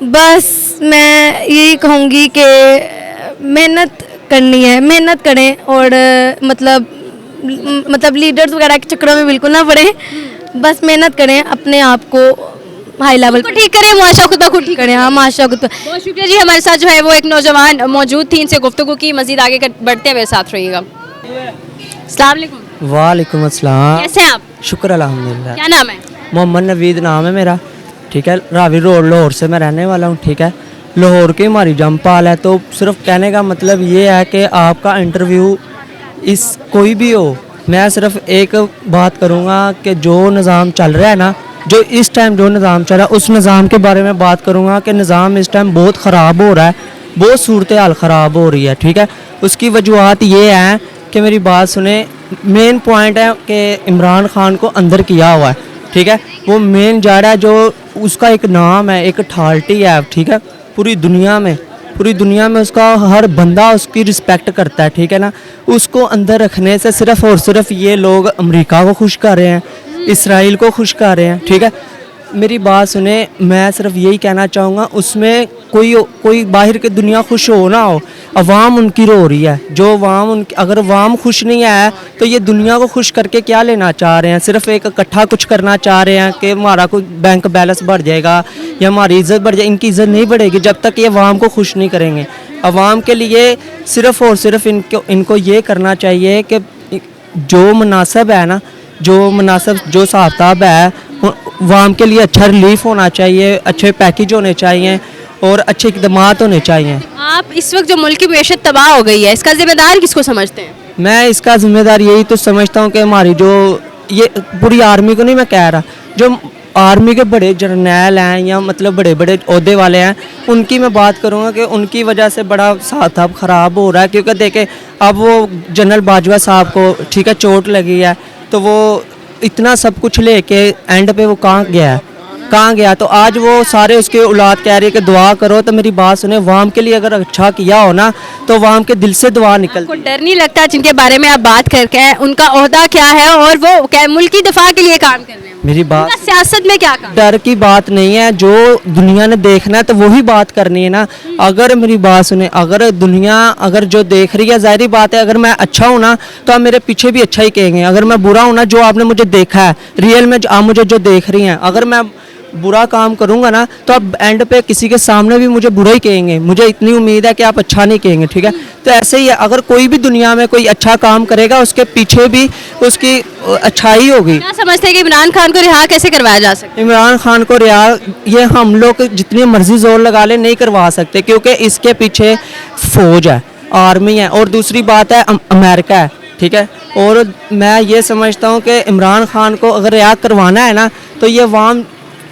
बस मैं यही कहूँगी कि मेहनत करनी है, मेहनत करें और मतलब लीडर्स वगैरह के चक्करों में बिल्कुल ना पड़े, बस मेहनत करें, अपने आप को हाई लेवल को ठीक करें, मुआशरा खुद ब खुद ठीक करें। हाँ, माशा खुद। बहुत शुक्रिया जी, हमारे साथ जो है वो एक नौजवान मौजूद थी, इनसे गुफ्तगू की, मजीद आगे बढ़ते हुए साथ रहिएगा। अस्सलाम वालेकुम। वालेकुम अस्सलाम। कैसे हैं आप? शुक्र अल्हम्दुलिल्लाह। क्या नाम है? मोहम्मद नवीद नाम है मेरा, ठीक है। रावी रोड लाहौर से मैं रहने वाला हूँ, ठीक है। लाहौर की हमारी जमपाल है, तो सिर्फ कहने का मतलब ये है कि आपका इंटरव्यू इस कोई भी हो, मैं सिर्फ एक बात करूँगा कि जो निज़ाम चल रहा है ना, जो इस टाइम जो निज़ाम चल रहा है उस निज़ाम के बारे में बात करूँगा कि निज़ाम इस टाइम बहुत ख़राब हो रहा है, बहुत सूरत हाल ख़राब हो रही है, ठीक है। उसकी वजूहत ये हैं कि मेरी बात सुने, मेन पॉइंट है कि इमरान खान को अंदर किया हुआ है, ठीक है। वो मेन जा रहा है, जो उसका एक नाम है, एक अथॉरिटी है, ठीक है। पूरी दुनिया में उसका हर बंदा उसकी रिस्पेक्ट करता है, ठीक है ना। उसको अंदर रखने से सिर्फ और सिर्फ ये लोग अमेरिका को खुश कर रहे हैं, इसराइल को खुश कर रहे हैं, ठीक है। मेरी बात सुने, मैं सिर्फ यही कहना चाहूँगा, उसमें कोई बाहर की दुनिया खुश हो ना हो, अवाम उनकी रो रही है। जो अवाम अगर अवाम खुश नहीं है तो ये दुनिया को खुश करके क्या लेना चाह रहे हैं? सिर्फ एक इकट्ठा कुछ करना चाह रहे हैं कि हमारा कोई बैंक बैलेंस बढ़ जाएगा या हमारी इज़्ज़त बढ़ जाएगी। इनकी इज़्ज़त नहीं बढ़ेगी जब तक ये अवाम को खुश नहीं करेंगे। अवाम के लिए सिर्फ और सिर्फ इनको ये करना चाहिए कि जो मुनासिब है ना, जो मुनासिब जो हिसाब किताब है, अवाम के लिए अच्छा रिलीफ होना चाहिए, अच्छे पैकेज होने चाहिए और अच्छे इक़दामात होने चाहिए। आप इस वक्त जो मुल्क की मैशत तबाह हो गई है, इसका जिम्मेदार किसको समझते हैं? मैं इसका जिम्मेदार यही तो समझता हूँ कि हमारी जो ये पूरी आर्मी को नहीं मैं कह रहा, जो आर्मी के बड़े जर्नैल हैं या मतलब बड़े बड़े ओहदे वाले हैं, उनकी मैं बात करूँगा कि उनकी वजह से बड़ा साथ अब ख़राब हो रहा है। क्योंकि देखें, अब वो जनरल बाजवा साहब को ठीक है चोट लगी है, तो वो इतना सब कुछ लेके एंड पे वो कहाँ गया? तो आज वो सारे उसके औलाद कह रही है कि दुआ करो। तो मेरी बात सुने, वाम के लिए अगर अच्छा किया हो ना तो वाम के दिल से दुआ निकलती। आपको डर नहीं लगता जिनके बारे में आप बात करके हैं, उनका ओहदा क्या है और वो क्या मुल्क की दफा के लिए काम कर रहे हैं? मेरी बात उनका सियासत में क्या काम? डर की बात नहीं है, जो दुनिया ने देखना है तो वही बात करनी है ना। अगर मेरी बात सुने, अगर दुनिया अगर जो देख रही है, जाहिर बात है अगर मैं अच्छा हूँ ना तो आप मेरे पीछे भी अच्छा ही कहेंगे। अगर मैं बुरा हूँ ना, जो आपने मुझे देखा है रियल में, आप मुझे जो देख रही हैं, अगर मैं बुरा काम करूंगा ना तो आप एंड पे किसी के सामने भी मुझे बुरा ही कहेंगे। मुझे इतनी उम्मीद है कि आप अच्छा नहीं कहेंगे, ठीक है। तो ऐसे ही है, अगर कोई भी दुनिया में कोई अच्छा काम करेगा उसके पीछे भी उसकी अच्छाई होगी। क्या समझते हैं कि इमरान खान को रिहा कैसे करवाया जा सकता है? इमरान खान को रिहा ये हम लोग जितनी मर्जी जोर लगा ले नहीं करवा सकते, क्योंकि इसके पीछे फौज है, आर्मी है, और दूसरी बात है अमेरिका है, ठीक है। और मैं ये समझता हूँ कि इमरान खान को अगर रिहा करवाना है ना तो ये अवाम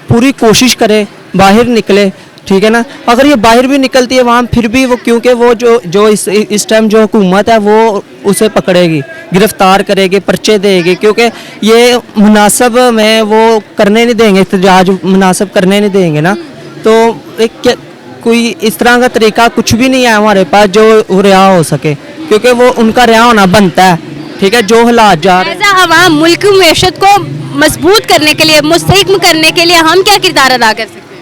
पूरी कोशिश करे बाहर निकले, ठीक है ना। अगर ये बाहर भी निकलती है वहाँ फिर भी वो, क्योंकि वो जो इस टाइम जो हुकूमत है वो उसे पकड़ेगी, गिरफ्तार करेगी, पर्चे देगी, क्योंकि ये मुनासिब में वो करने नहीं देंगे, एहतजाज मुनासिब करने नहीं देंगे ना। तो एक कोई इस तरह का तरीका कुछ भी नहीं है हमारे पास जो रिहा हो सके, क्योंकि वो उनका रिहा होना बनता है, ठीक है। जो हालात जा रहे हैं, ऐसा अवाम मुल्क की मैशत को मजबूत करने के लिए, मुस्तहिकम करने के लिए हम क्या किरदार अदा कर सकते हैं?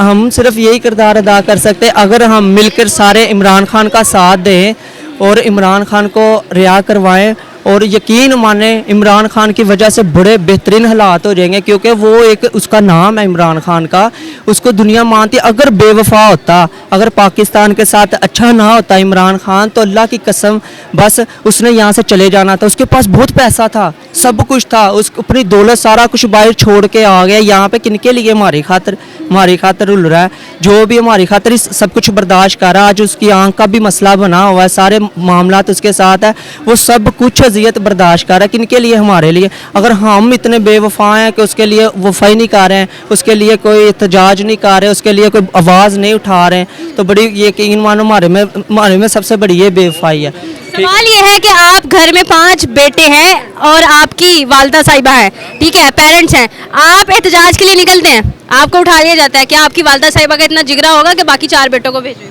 हम सिर्फ यही किरदार अदा कर सकते हैं, अगर हम मिलकर सारे इमरान खान का साथ दें और इमरान खान को रिहा करवाएं, और यकीन माने इमरान खान की वजह से बड़े बेहतरीन हालात हो जाएंगे, क्योंकि वो एक उसका नाम है इमरान खान का, उसको दुनिया मानती। अगर बेवफा होता, अगर पाकिस्तान के साथ अच्छा ना होता इमरान खान, तो अल्लाह की कसम बस उसने यहाँ से चले जाना था। उसके पास बहुत पैसा था, सब कुछ था, उस अपनी दौलत सारा कुछ बाहर छोड़ के आ गया यहाँ पे। किनके लिए? हमारी खातर रुल रहा है, जो भी हमारी खातर सब कुछ बर्दाश्त कर रहा है। आज उसकी आंख का भी मसला बना हुआ है, सारे मामला उसके साथ है, वो सब कुछ अजियत बर्दाश्त कर रहा है। किनके लिए? हमारे लिए। अगर हम इतने बेवफा हैं कि उसके लिए वफाई नहीं कर रहे हैं, उसके लिए कोई एहतजाज नहीं कर रहे, उसके लिए कोई आवाज़ नहीं उठा रहे हैं, तो बड़ी यकीन मानो हमारे में सबसे बड़ी ये बेवफाई है। सवाल ये है कि आप घर में 5 बेटे हैं और आपकी वालदा साहिबा है, ठीक है, पेरेंट्स हैं, आप एहतजाज के लिए निकलते हैं, आपको उठा लिया जाता है, क्या आपकी वालदा साहिबा का इतना जिगरा होगा कि बाकी 4 बेटों को भेजें?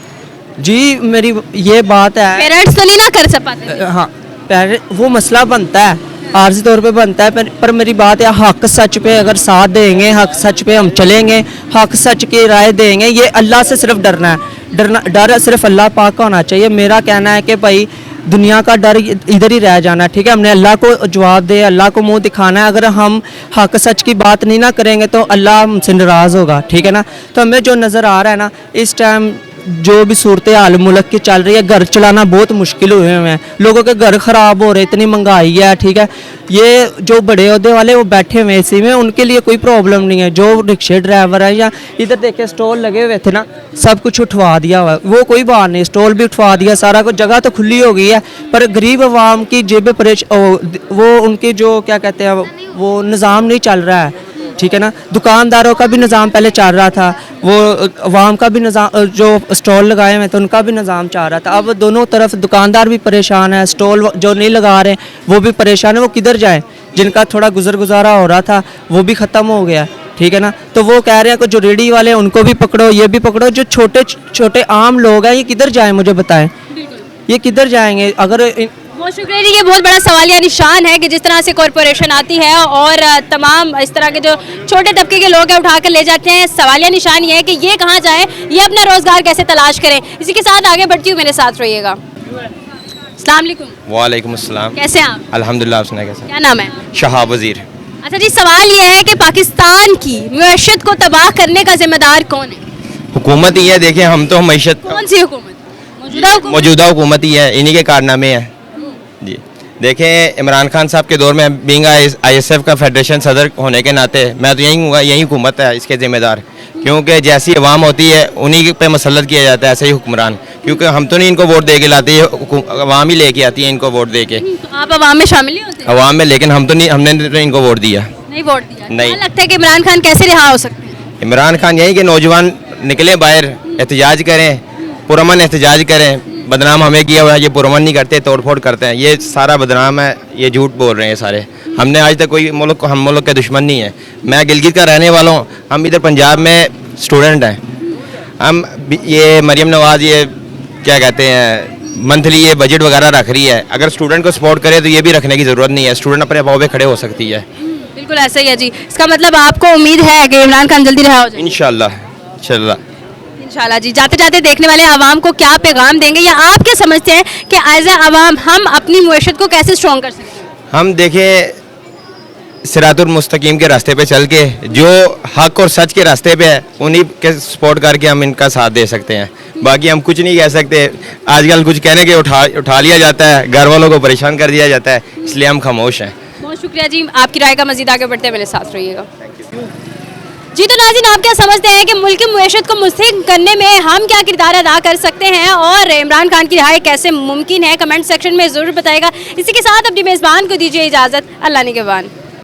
जी मेरी ये बात है, पेरेंट्स तो नहीं ना कर पाते। हाँ वो मसला बनता है, आर्जी तौर पे बनता है, पर मेरी बात है हक सच पे अगर साथ देंगे, हक सच पे हम चलेंगे, हक सच की राय देंगे। ये अल्लाह से सिर्फ डरना है, डर सिर्फ अल्लाह पाक का होना चाहिए। मेरा कहना है कि भाई दुनिया का डर इधर ही रह जाना है, ठीक है। हमने अल्लाह को जवाब दे, अल्लाह को मुंह दिखाना है। अगर हम हक सच की बात नहीं ना करेंगे तो अल्लाह हमसे नाराज़ होगा, ठीक है ना। तो हमें जो नज़र आ रहा है ना इस टाइम, जो भी सूरत हाल मुल्क की चल रही है, घर चलाना बहुत मुश्किल हुए हुए हैं, लोगों के घर ख़राब हो रहे, इतनी महंगाई है, ठीक है। ये जो बड़े ओहदे वाले वो बैठे हुए इसी में, उनके लिए कोई प्रॉब्लम नहीं है। जो रिक्शे ड्राइवर है या इधर देखे स्टॉल लगे हुए थे ना, सब कुछ उठवा दिया हुआ है, वो कोई बात नहीं, स्टॉल भी उठवा दिया, सारा कुछ, जगह तो खुली हो गई है, पर गरीब आवाम की जेब वो उनकी जो क्या कहते हैं वो निज़ाम नहीं चल रहा है, ठीक है ना। दुकानदारों का भी निज़ाम पहले चल रहा था, वो अवाम का भी निज़ाम, जो स्टॉल लगाए हुए थे उनका भी निज़ाम चल रहा था। अब दोनों तरफ दुकानदार भी परेशान है, स्टॉल जो नहीं लगा रहे वो भी परेशान है, वो किधर जाए? जिनका थोड़ा गुजारा हो रहा था वो भी ख़त्म हो गया, ठीक है ना। तो वो कह रहे हैं कि जो रेडी वाले हैं उनको भी पकड़ो, ये भी पकड़ो, जो छोटे छोटे आम लोग हैं ये किधर जाएँ? मुझे बताएं, ये किधर जाएंगे? अगर बहुत शुक्रिया जी। ये बहुत बड़ा सवालिया निशान है कि जिस तरह से कॉरपोरेशन आती है और तमाम इस तरह के जो छोटे तबके के लोग हैं उठा कर ले जाते हैं। सवालिया निशान ये है कि ये कहाँ जाए, ये अपना रोज़गार कैसे तलाश करें। इसी के साथ आगे बढ़ती हूँ, मेरे साथ रहिएगा। अस्सलाम वालेकुम। वालेकुम अस्सलाम। कैसे हैं आप? अल्हम्दुलिल्लाह। आपने कैसे? क्या नाम है? शहाब वज़ीर। अच्छा जी, सवाल ये है कि पाकिस्तान की मईशत को तबाह करने का जिम्मेदार कौन है? हुकूमत ही है। देखिए हम तो मईशत, कौन सी हुकूमत? मौजूदा हुकूमत ही है, इन्हीं के कारनामे हैं जी। देखें इमरान खान साहब के दौर में बीइंग ISF का फेडरेशन सदर होने के नाते मैं तो यही हुकूमत है इसके ज़िम्मेदार, क्योंकि जैसी अवाम होती है उन्हीं पे मसलत किया जाता है, ऐसे ही हुक्मरान। क्योंकि हम तो नहीं इनको वोट दे के लाते, अवाम ही लेके आती है इनको वोट दे के। तो आप अवाम में शामिल नहीं होते? अवाम में, लेकिन हम तो नहीं, हमने तो इनको वोट दिया नहीं, वोट दिया नहीं। क्या लगता है कि इमरान खान कैसे रिहा हो सकते हैं? इमरान खान यही कि नौजवान निकले बाहर, एहतजाज करें, पुरअमन एहतजाज करें। बदनाम हमें किया हुआ है, ये पुरअमन नहीं करते, तोड़ फोड़ करते हैं, ये सारा बदनाम है, ये झूठ बोल रहे हैं सारे। हमने आज तक कोई हम मुल्क के दुश्मन नहीं है। मैं गिलगित का रहने वाला हूँ, हम इधर पंजाब में स्टूडेंट हैं। हम ये मरियम नवाज़ ये क्या कहते हैं मंथली ये बजट वगैरह रख रही है, अगर स्टूडेंट को सपोर्ट करे तो ये भी रखने की ज़रूरत नहीं है, स्टूडेंट अपने पाँव पे खड़े हो सकती है। बिल्कुल ऐसा ही है जी। इसका मतलब आपको उम्मीद है कि इमरान खान जल्दी रिहा हो जाए? इंशाल्लाह इंशाल्लाह। इंशाल्लाह जी। जाते जाते देखने वाले आवाम को क्या पैगाम देंगे, या आप क्या समझते हैं कि एज ए आवाम हम अपनी मुआशरत को कैसे स्ट्रॉन्ग कर सकते हैं? हम देखें सिरातुल मुस्तकीम के रास्ते पे चल के, जो हक और सच के रास्ते पे है उन्हीं के सपोर्ट करके हम इनका साथ दे सकते हैं। बाकी हम कुछ नहीं कह सकते। आजकल कुछ कहने के उठा लिया जाता है, घर वालों को परेशान कर दिया जाता है, इसलिए हम खामोश हैं। बहुत शुक्रिया जी, आपकी राय का मजीद आगे बढ़ते मेरे साथ रहिएगा जी। तो नाज़रीन, आप क्या समझते हैं कि मुल्क की मुआशरत को मुस्तहकम करने में हम क्या किरदार अदा कर सकते हैं, और इमरान खान की रिहाई कैसे मुमकिन है? कमेंट सेक्शन में ज़रूर बताएगा। इसी के साथ अपनी मेज़बान को दीजिए इजाज़त। अल्लाह निगहबान।